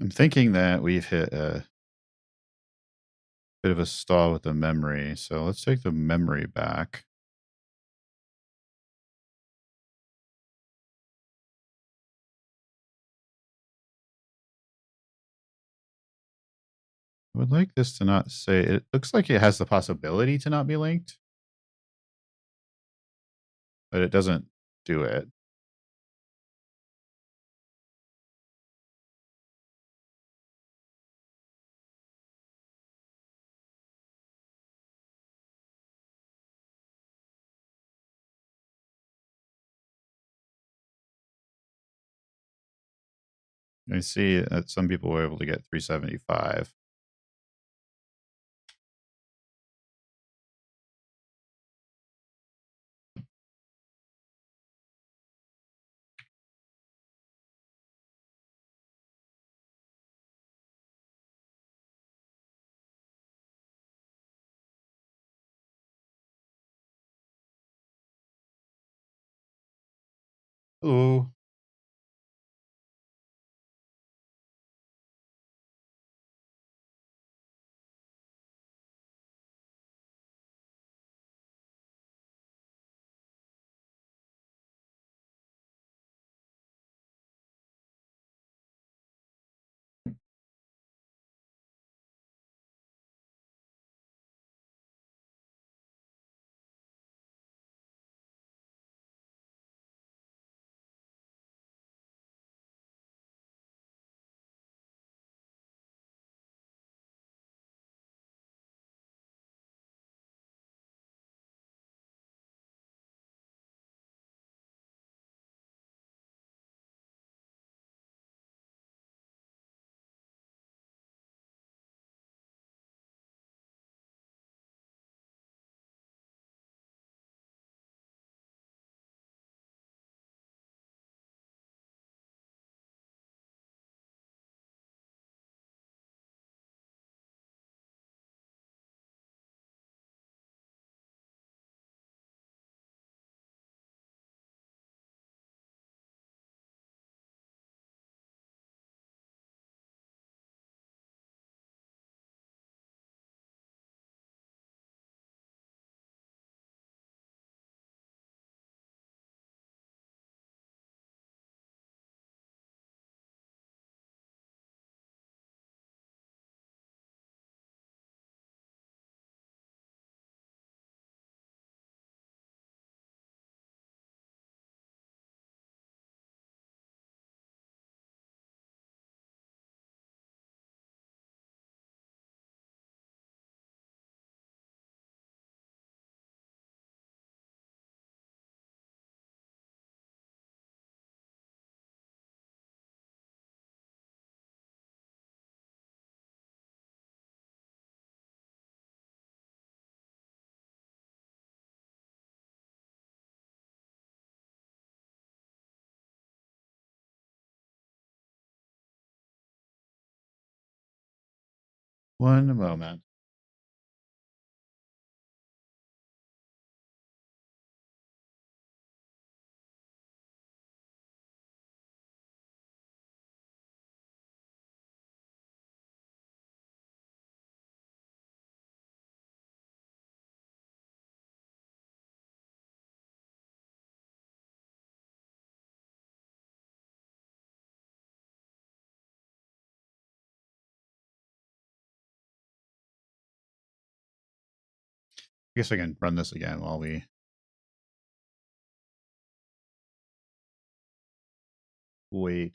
I'm thinking that we've hit a bit of a stall with the memory. So let's take the memory back. I would like this to not say, it looks like it has the possibility to not be linked, but it doesn't do it. I see that some people were able to get 375. Hello. One moment. guess I can run this again while we wait.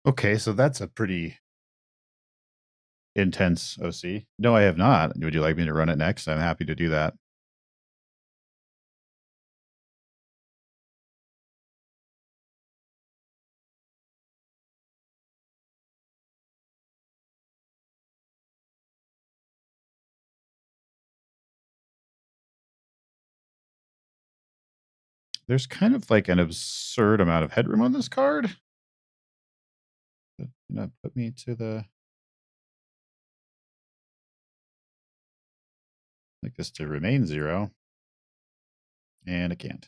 Okay, so that's a pretty intense OC. No, I have not. Would you like me to run it next? I'm happy to do that. There's kind of like an absurd amount of headroom on this card. That put me to the like this to remain 0. And I can't.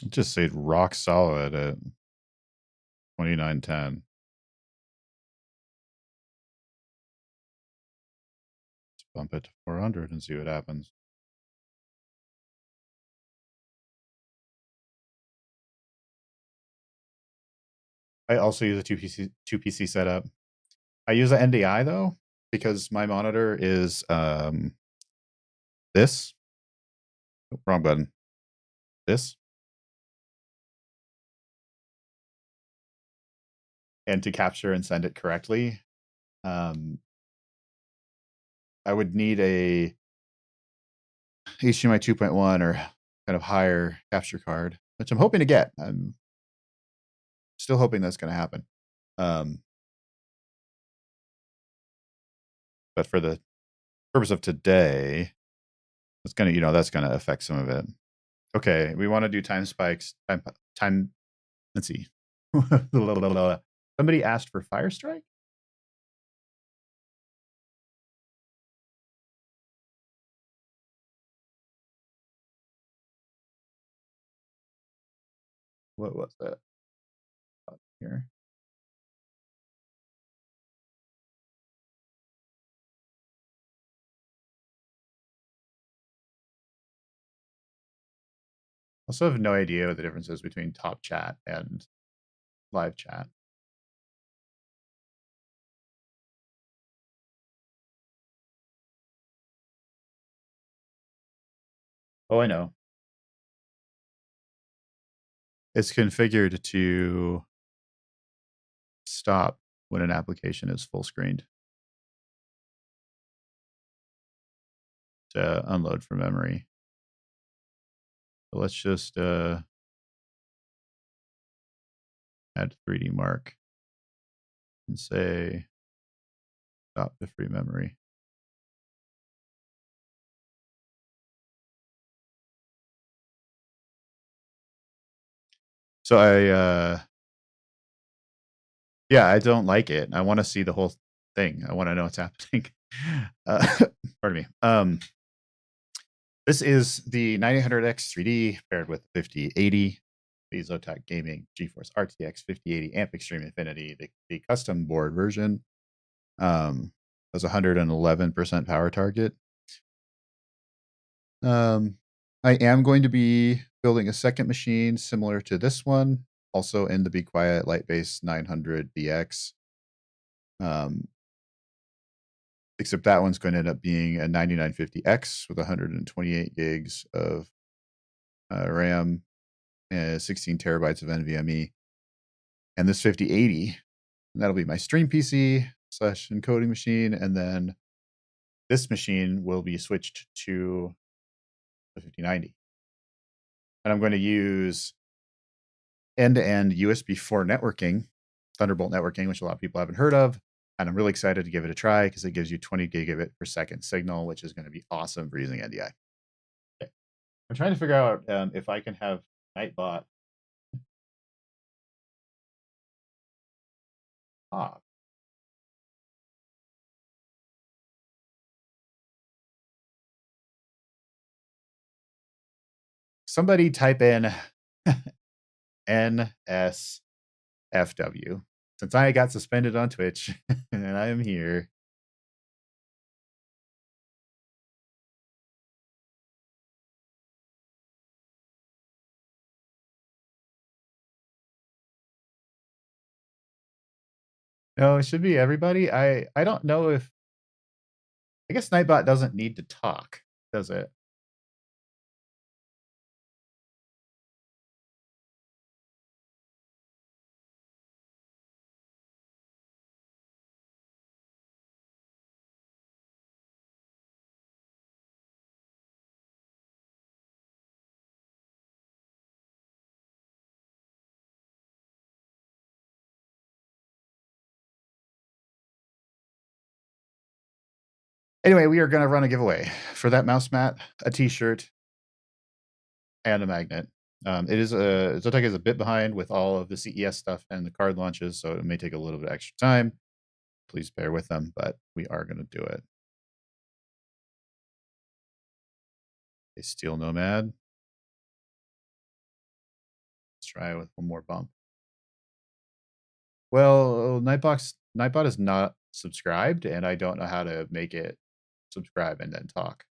It just stayed rock solid at 2910. Let's bump it to 400 and see what happens. I also use a two PC setup. I use an NDI though, because my monitor is this. Oh, wrong button. This. And to capture and send it correctly, I would need a HDMI 2.1 or kind of higher capture card, which I'm hoping to get. I'm still hoping that's going to happen. But for the purpose of today, it's going to, that's going to affect some of it. Okay, we want to do time spikes. Time. Let's see. Somebody asked for Fire Strike. What was that? Here. Also have no idea what the difference is between top chat and live chat. Oh, I know. It's configured to stop when an application is full screened. to unload from memory. So let's just add 3D mark and say stop the free memory. So I don't like it. I want to see the whole thing. I want to know what's happening. Pardon me. This is the 9000X 3D paired with 5080, the ZOTAC Gaming GeForce RTX 5080 Amp Extreme Infinity, the custom board version. Has 111% power target. I am going to be building a second machine similar to this one, also in the Be Quiet Lightbase 900BX. Except that one's going to end up being a 9950X with 128 gigs of RAM and 16 terabytes of NVMe. And this 5080, that'll be my stream PC / encoding machine. And then this machine will be switched to the 5090. And I'm going to use end-to-end USB 4 networking, Thunderbolt networking, which a lot of people haven't heard of. And I'm really excited to give it a try because it gives you 20 gigabit per second signal, which is going to be awesome for using NDI. Okay. I'm trying to figure out if I can have Nightbot off. Somebody type in NSFW. Since I got suspended on Twitch and I am here. No, it should be everybody. I don't know if, I guess Nightbot doesn't need to talk, does it? Anyway, we are going to run a giveaway for that mouse mat, a t-shirt, and a magnet. It is ZOTAC is a bit behind with all of the CES stuff and the card launches, so it may take a little bit extra time. Please bear with them, but we are going to do it. A Steel Nomad. Let's try with one more bump. Well, Nightbot is not subscribed, and I don't know how to make it subscribe and then talk.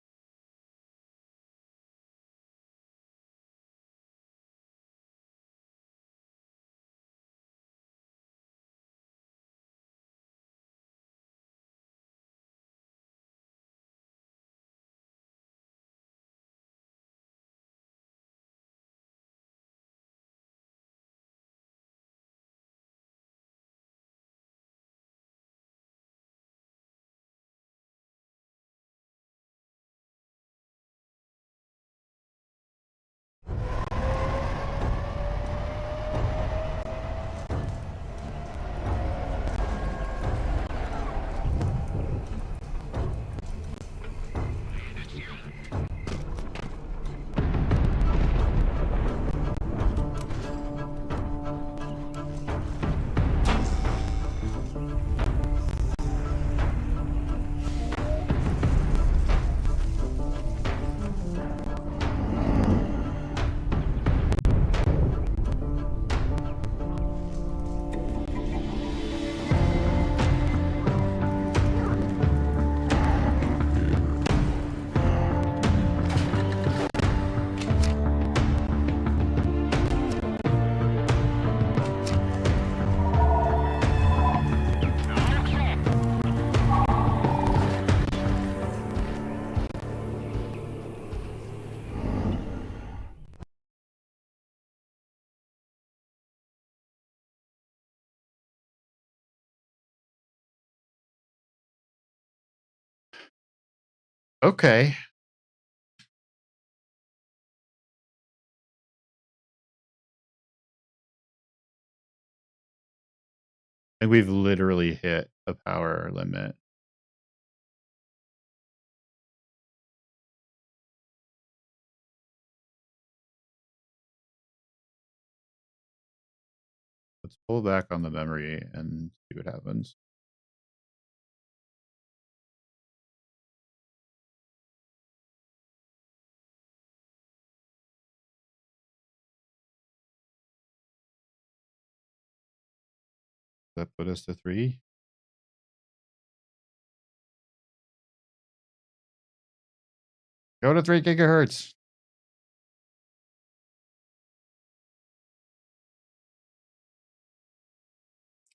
Okay. And we've literally hit a power limit. Let's pull back on the memory and see what happens. That put us to 3. Go to 3 gigahertz.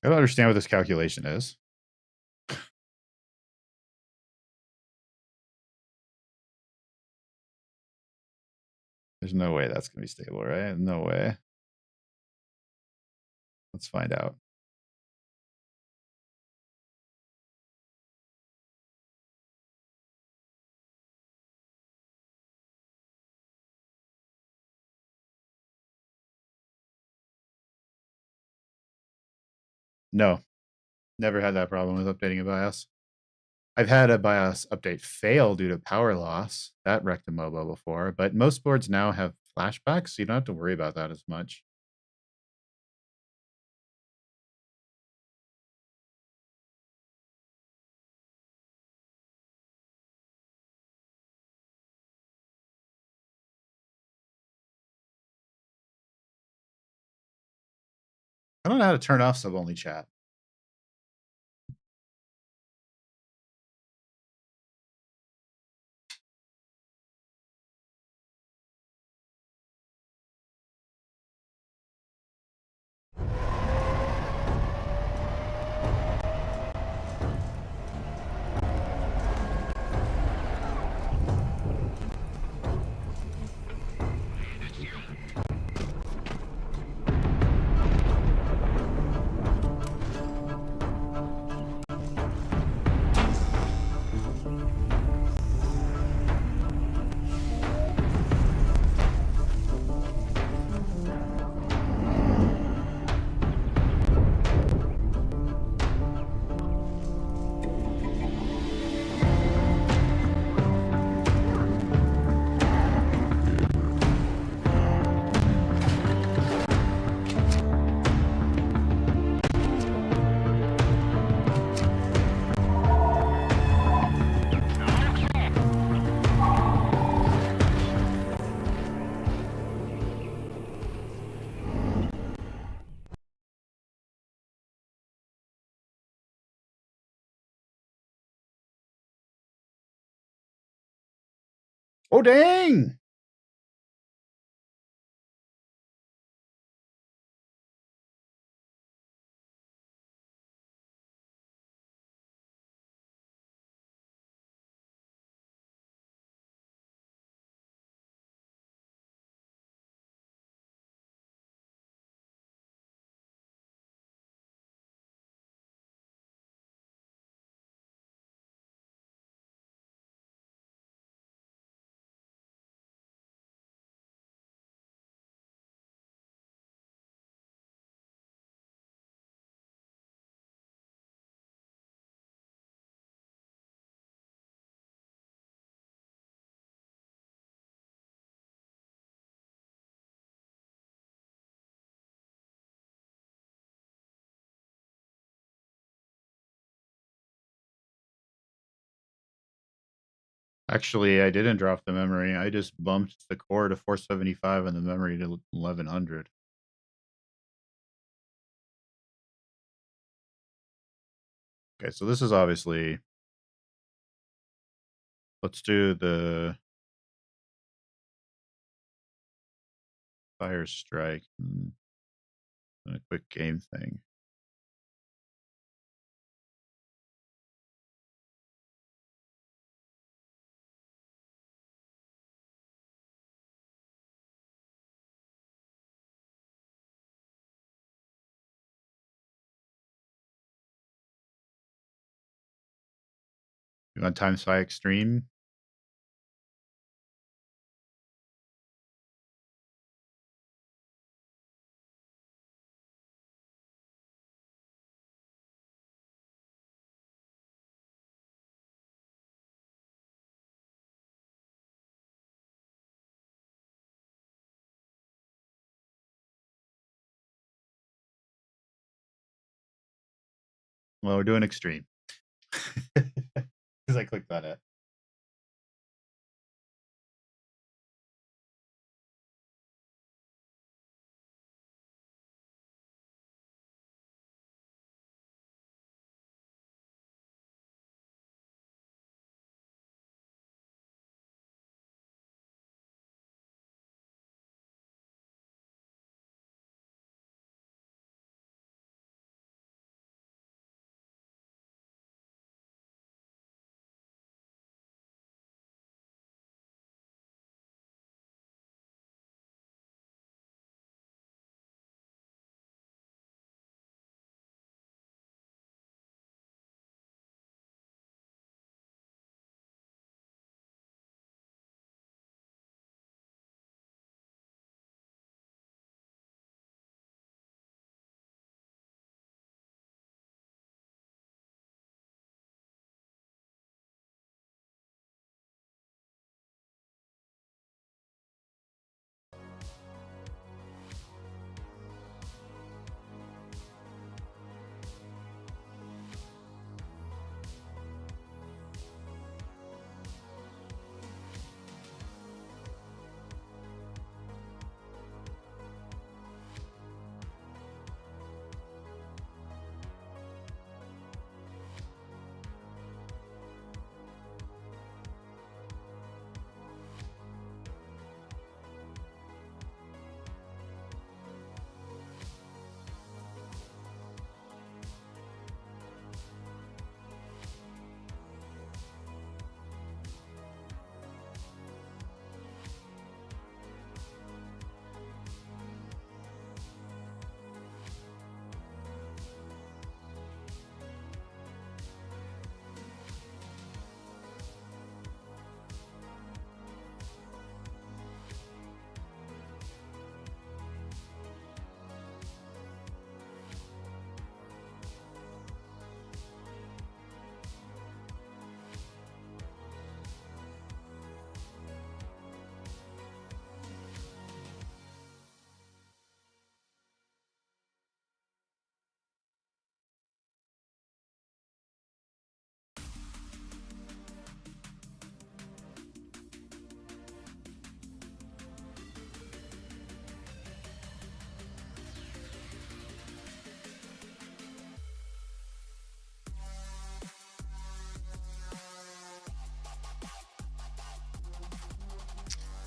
I don't understand what this calculation is. There's no way that's going to be stable, right? No way. Let's find out. No, never had that problem with updating a BIOS. I've had a BIOS update fail due to power loss. That wrecked a MOBO before, but most boards now have flashbacks, so you don't have to worry about that as much. I don't know how to turn off sub-only chat. Oh, dang! Actually, I didn't drop the memory. I just bumped the core to 475 and the memory to 1100. Okay, so this is obviously... Let's do the Fire Strike and a quick game thing. You want Time Spy Extreme? Well, we're doing extreme. Because I clicked on it.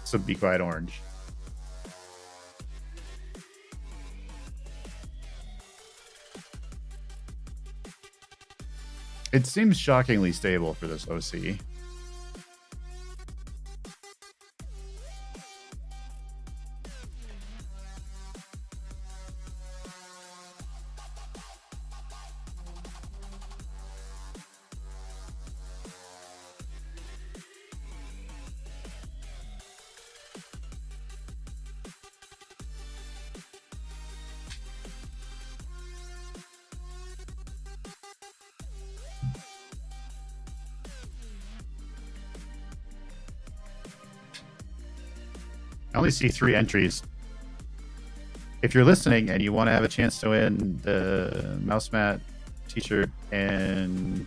So be quiet, orange. It seems shockingly stable for this OC. I only see 3 entries. If you're listening and you want to have a chance to win the mouse mat, t-shirt, and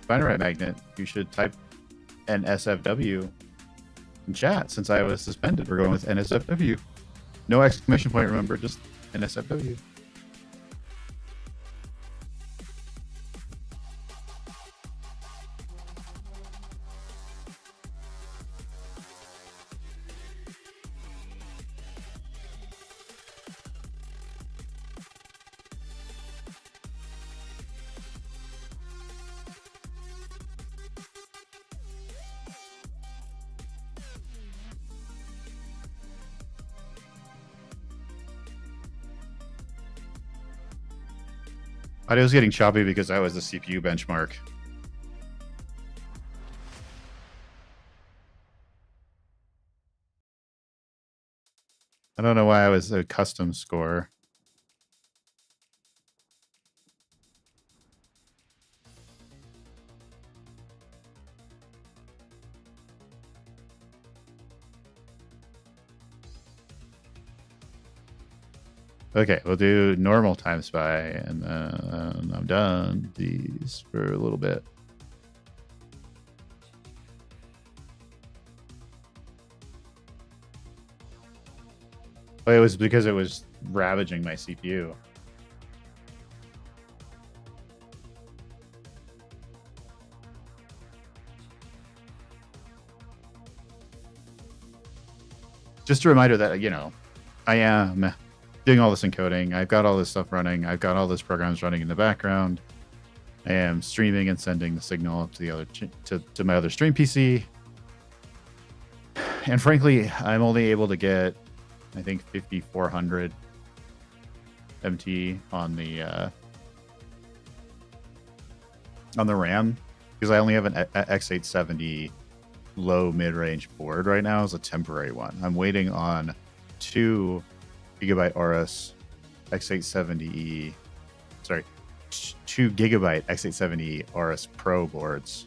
Spider magnet, you should type NSFW in chat. Since I was suspended, we're going with NSFW. No exclamation point, remember, just NSFW. Audio's getting choppy because I was the CPU benchmark. I don't know why I was a custom score. Okay, we'll do normal time spy, and then I'm done these for a little bit. But it was because it was ravaging my CPU. Just a reminder that, you know, I am doing all this encoding. I've got all this stuff running. I've got all these programs running in the background. I am streaming and sending the signal up to the other to my other stream PC. And frankly, I'm only able to get, I think, 5400 MT on the RAM, because I only have an X870 low mid-range board right now as a temporary one. I'm waiting on 2 gigabyte RS X870E, sorry, 2 gigabyte X870 RS Pro boards,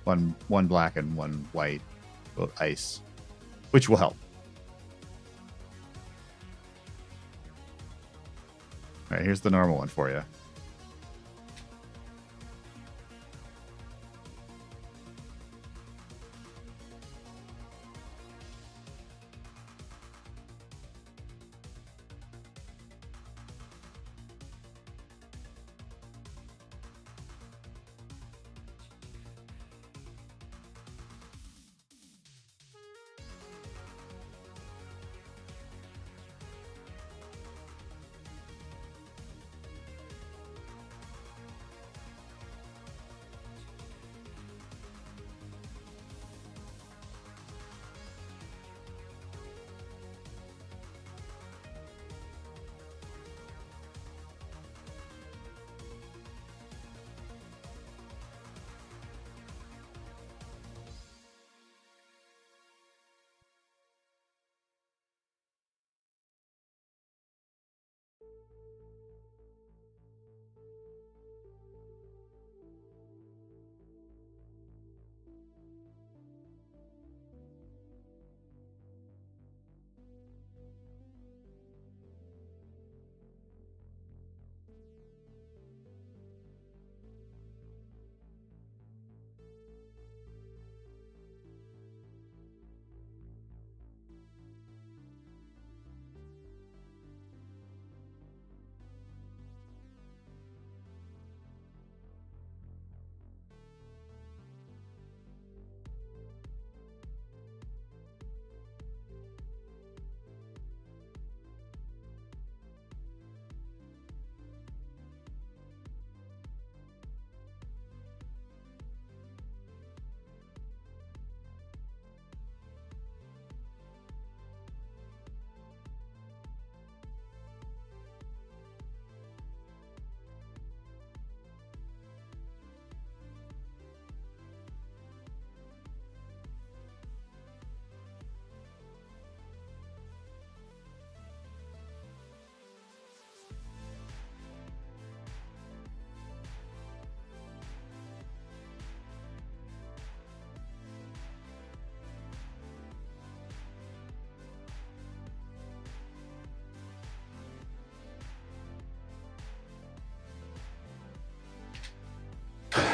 one black and one white, both ice, which will help. All right, here's the normal one for you.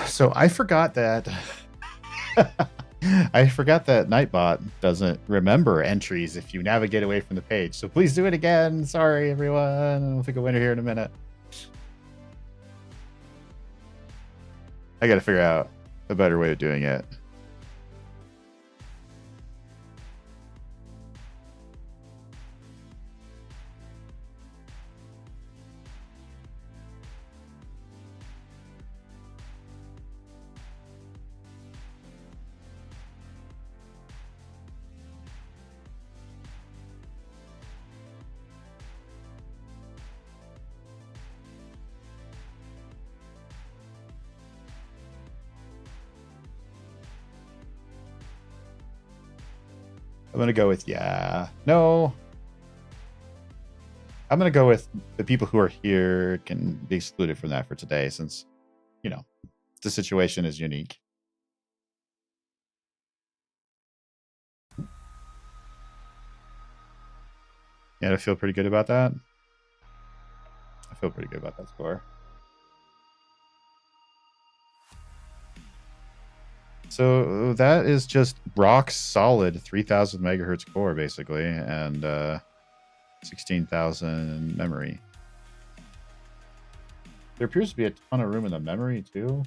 So I forgot that Nightbot doesn't remember entries if you navigate away from the page. So please do it again. Sorry, everyone. I'll pick a winner here in a minute. I got to figure out a better way of doing it. I'm going to go with, no. I'm going to go with the people who are here can be excluded from that for today, since, you know, the situation is unique. Yeah, I feel pretty good about that. feel pretty good about that score. So that is just rock solid 3000 megahertz core, basically, and 16,000 memory. There appears to be a ton of room in the memory, too.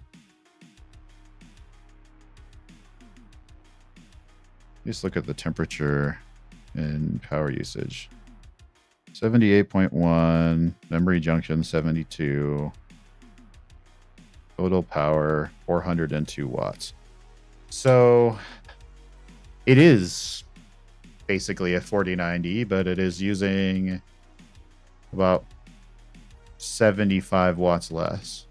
Just look at the temperature and power usage. 78.1, memory junction 72, total power 402 watts. So it is basically a 4090, but it is using about 75 watts less.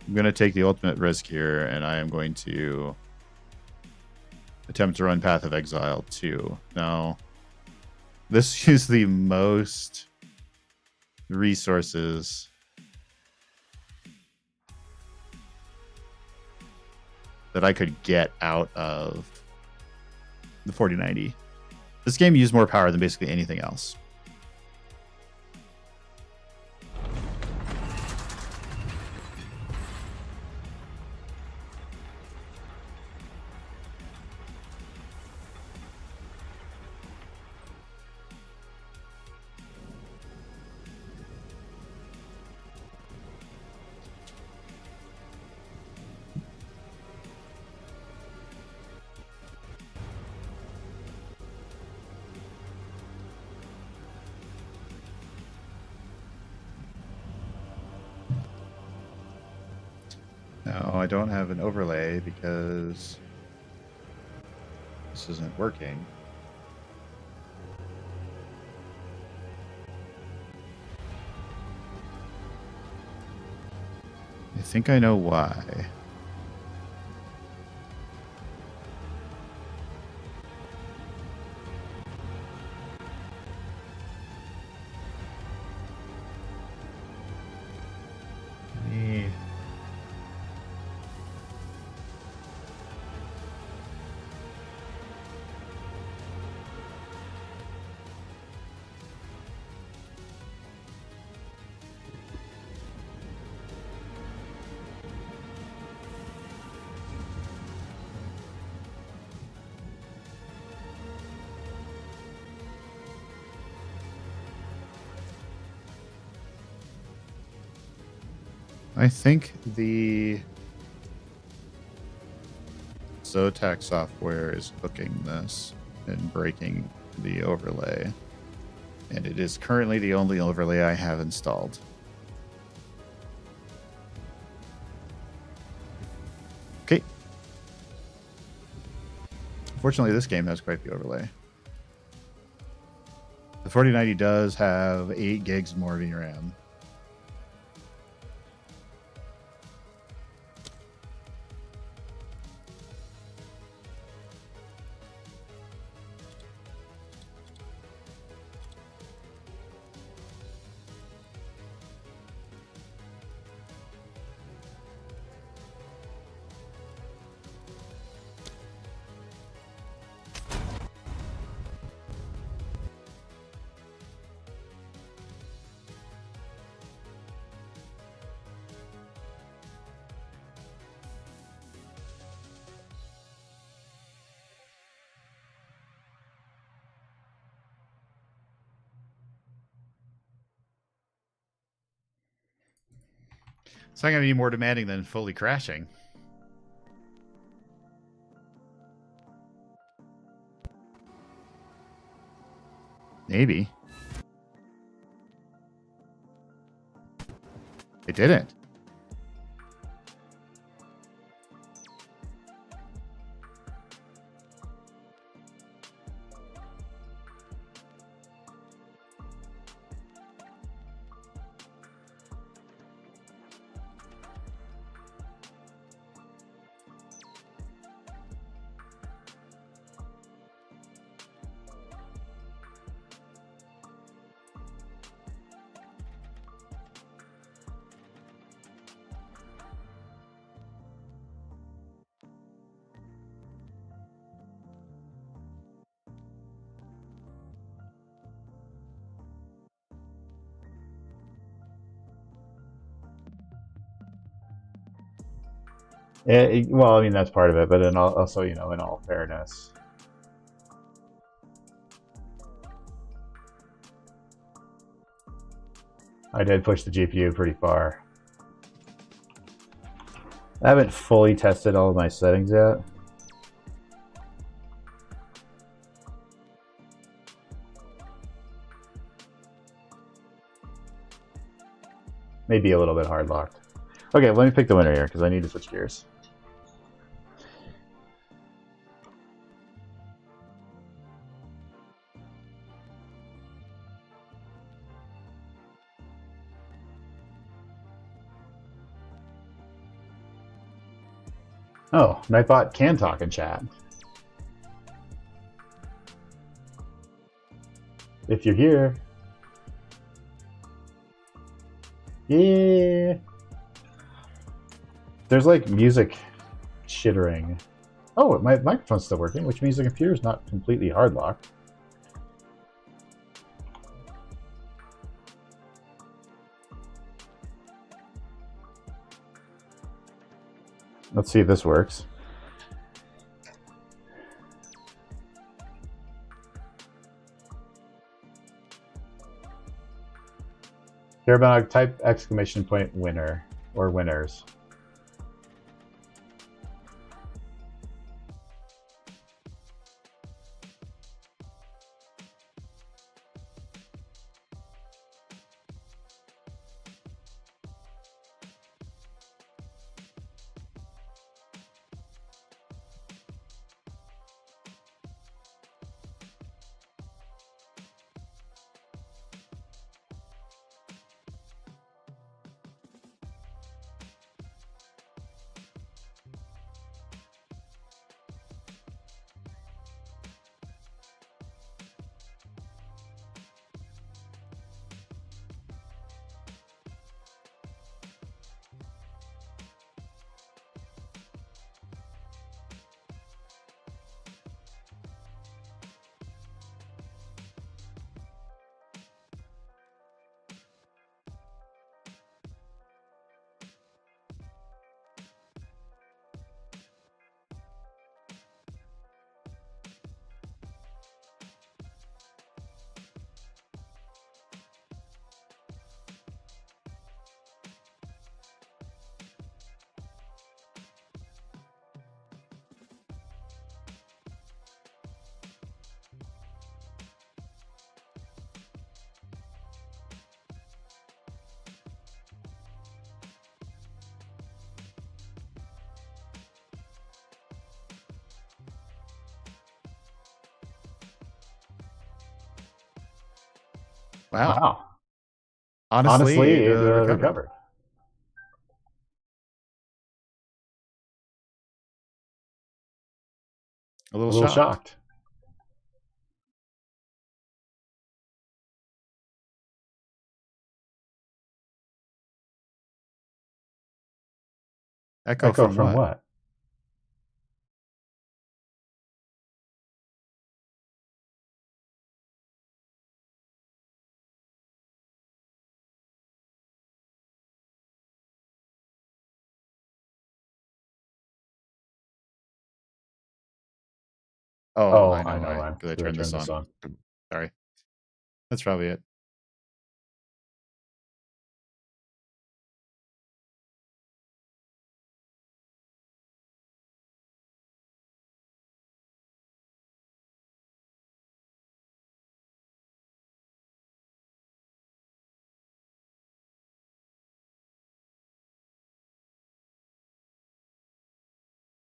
I'm going to take the ultimate risk here, and I am going to attempt to run Path of Exile 2. Now, this is the most resources that I could get out of the 4090. This game used more power than basically anything else. No, I don't have an overlay because this isn't working. I think I know why. I think the ZOTAC software is hooking this and breaking the overlay. And it is currently the only overlay I have installed. Okay. Unfortunately, this game has quite the overlay. The 4090 does have 8 gigs more VRAM. It's not going to be more demanding than fully crashing. Maybe. It didn't. Well, I mean that's part of it, but then also, in all fairness, I did push the GPU pretty far. I haven't fully tested all of my settings yet. Maybe a little bit hard locked. Okay, let me pick the winner here because I need to switch gears. Oh, Nightbot can talk in chat. If you're here. Yeah. There's like music chittering. Oh, my microphone's still working, which means the computer's not completely hard locked. Let's see if this works. Carabana, type exclamation point winner or winners. Wow. Honestly, Honestly, it recovered. recovered. A little shocked. Echo from what? Oh, I know why. why. Because I Because I turned this on. Sorry. That's probably it.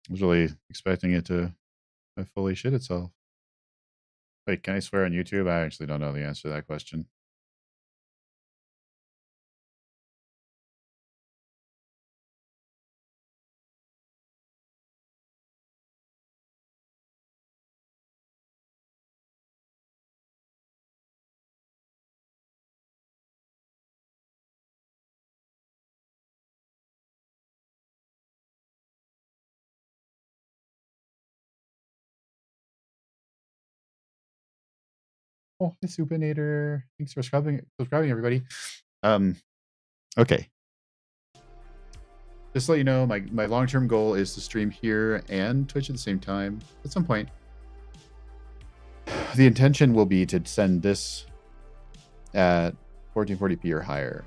I was really expecting it to fully shit itself. Wait, can I swear on YouTube? I actually don't know the answer to that question. Oh, the Supinator. Thanks for subscribing, everybody. Okay. Just to let you know, my long-term goal is to stream here and Twitch at the same time at some point. The intention will be to send this at 1440p or higher.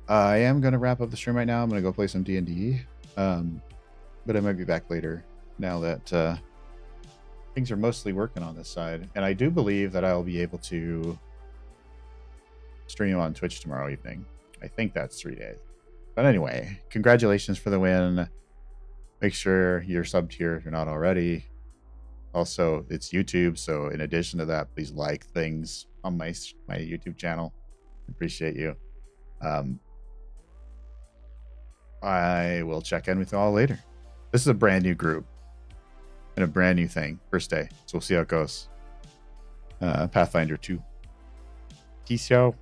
I am going to wrap up the stream right now. I'm going to go play some D&D. But I might be back later now that things are mostly working on this side. And I do believe that I'll be able to stream on Twitch tomorrow evening. I think that's 3 days. But anyway, congratulations for the win. Make sure you're subbed here if you're not already. Also, it's YouTube, so in addition to that, please like things on my YouTube channel. Appreciate you. I will check in with you all later. This is a brand new group and a brand new thing. First day, so we'll see how it goes. Pathfinder 2. Peace out.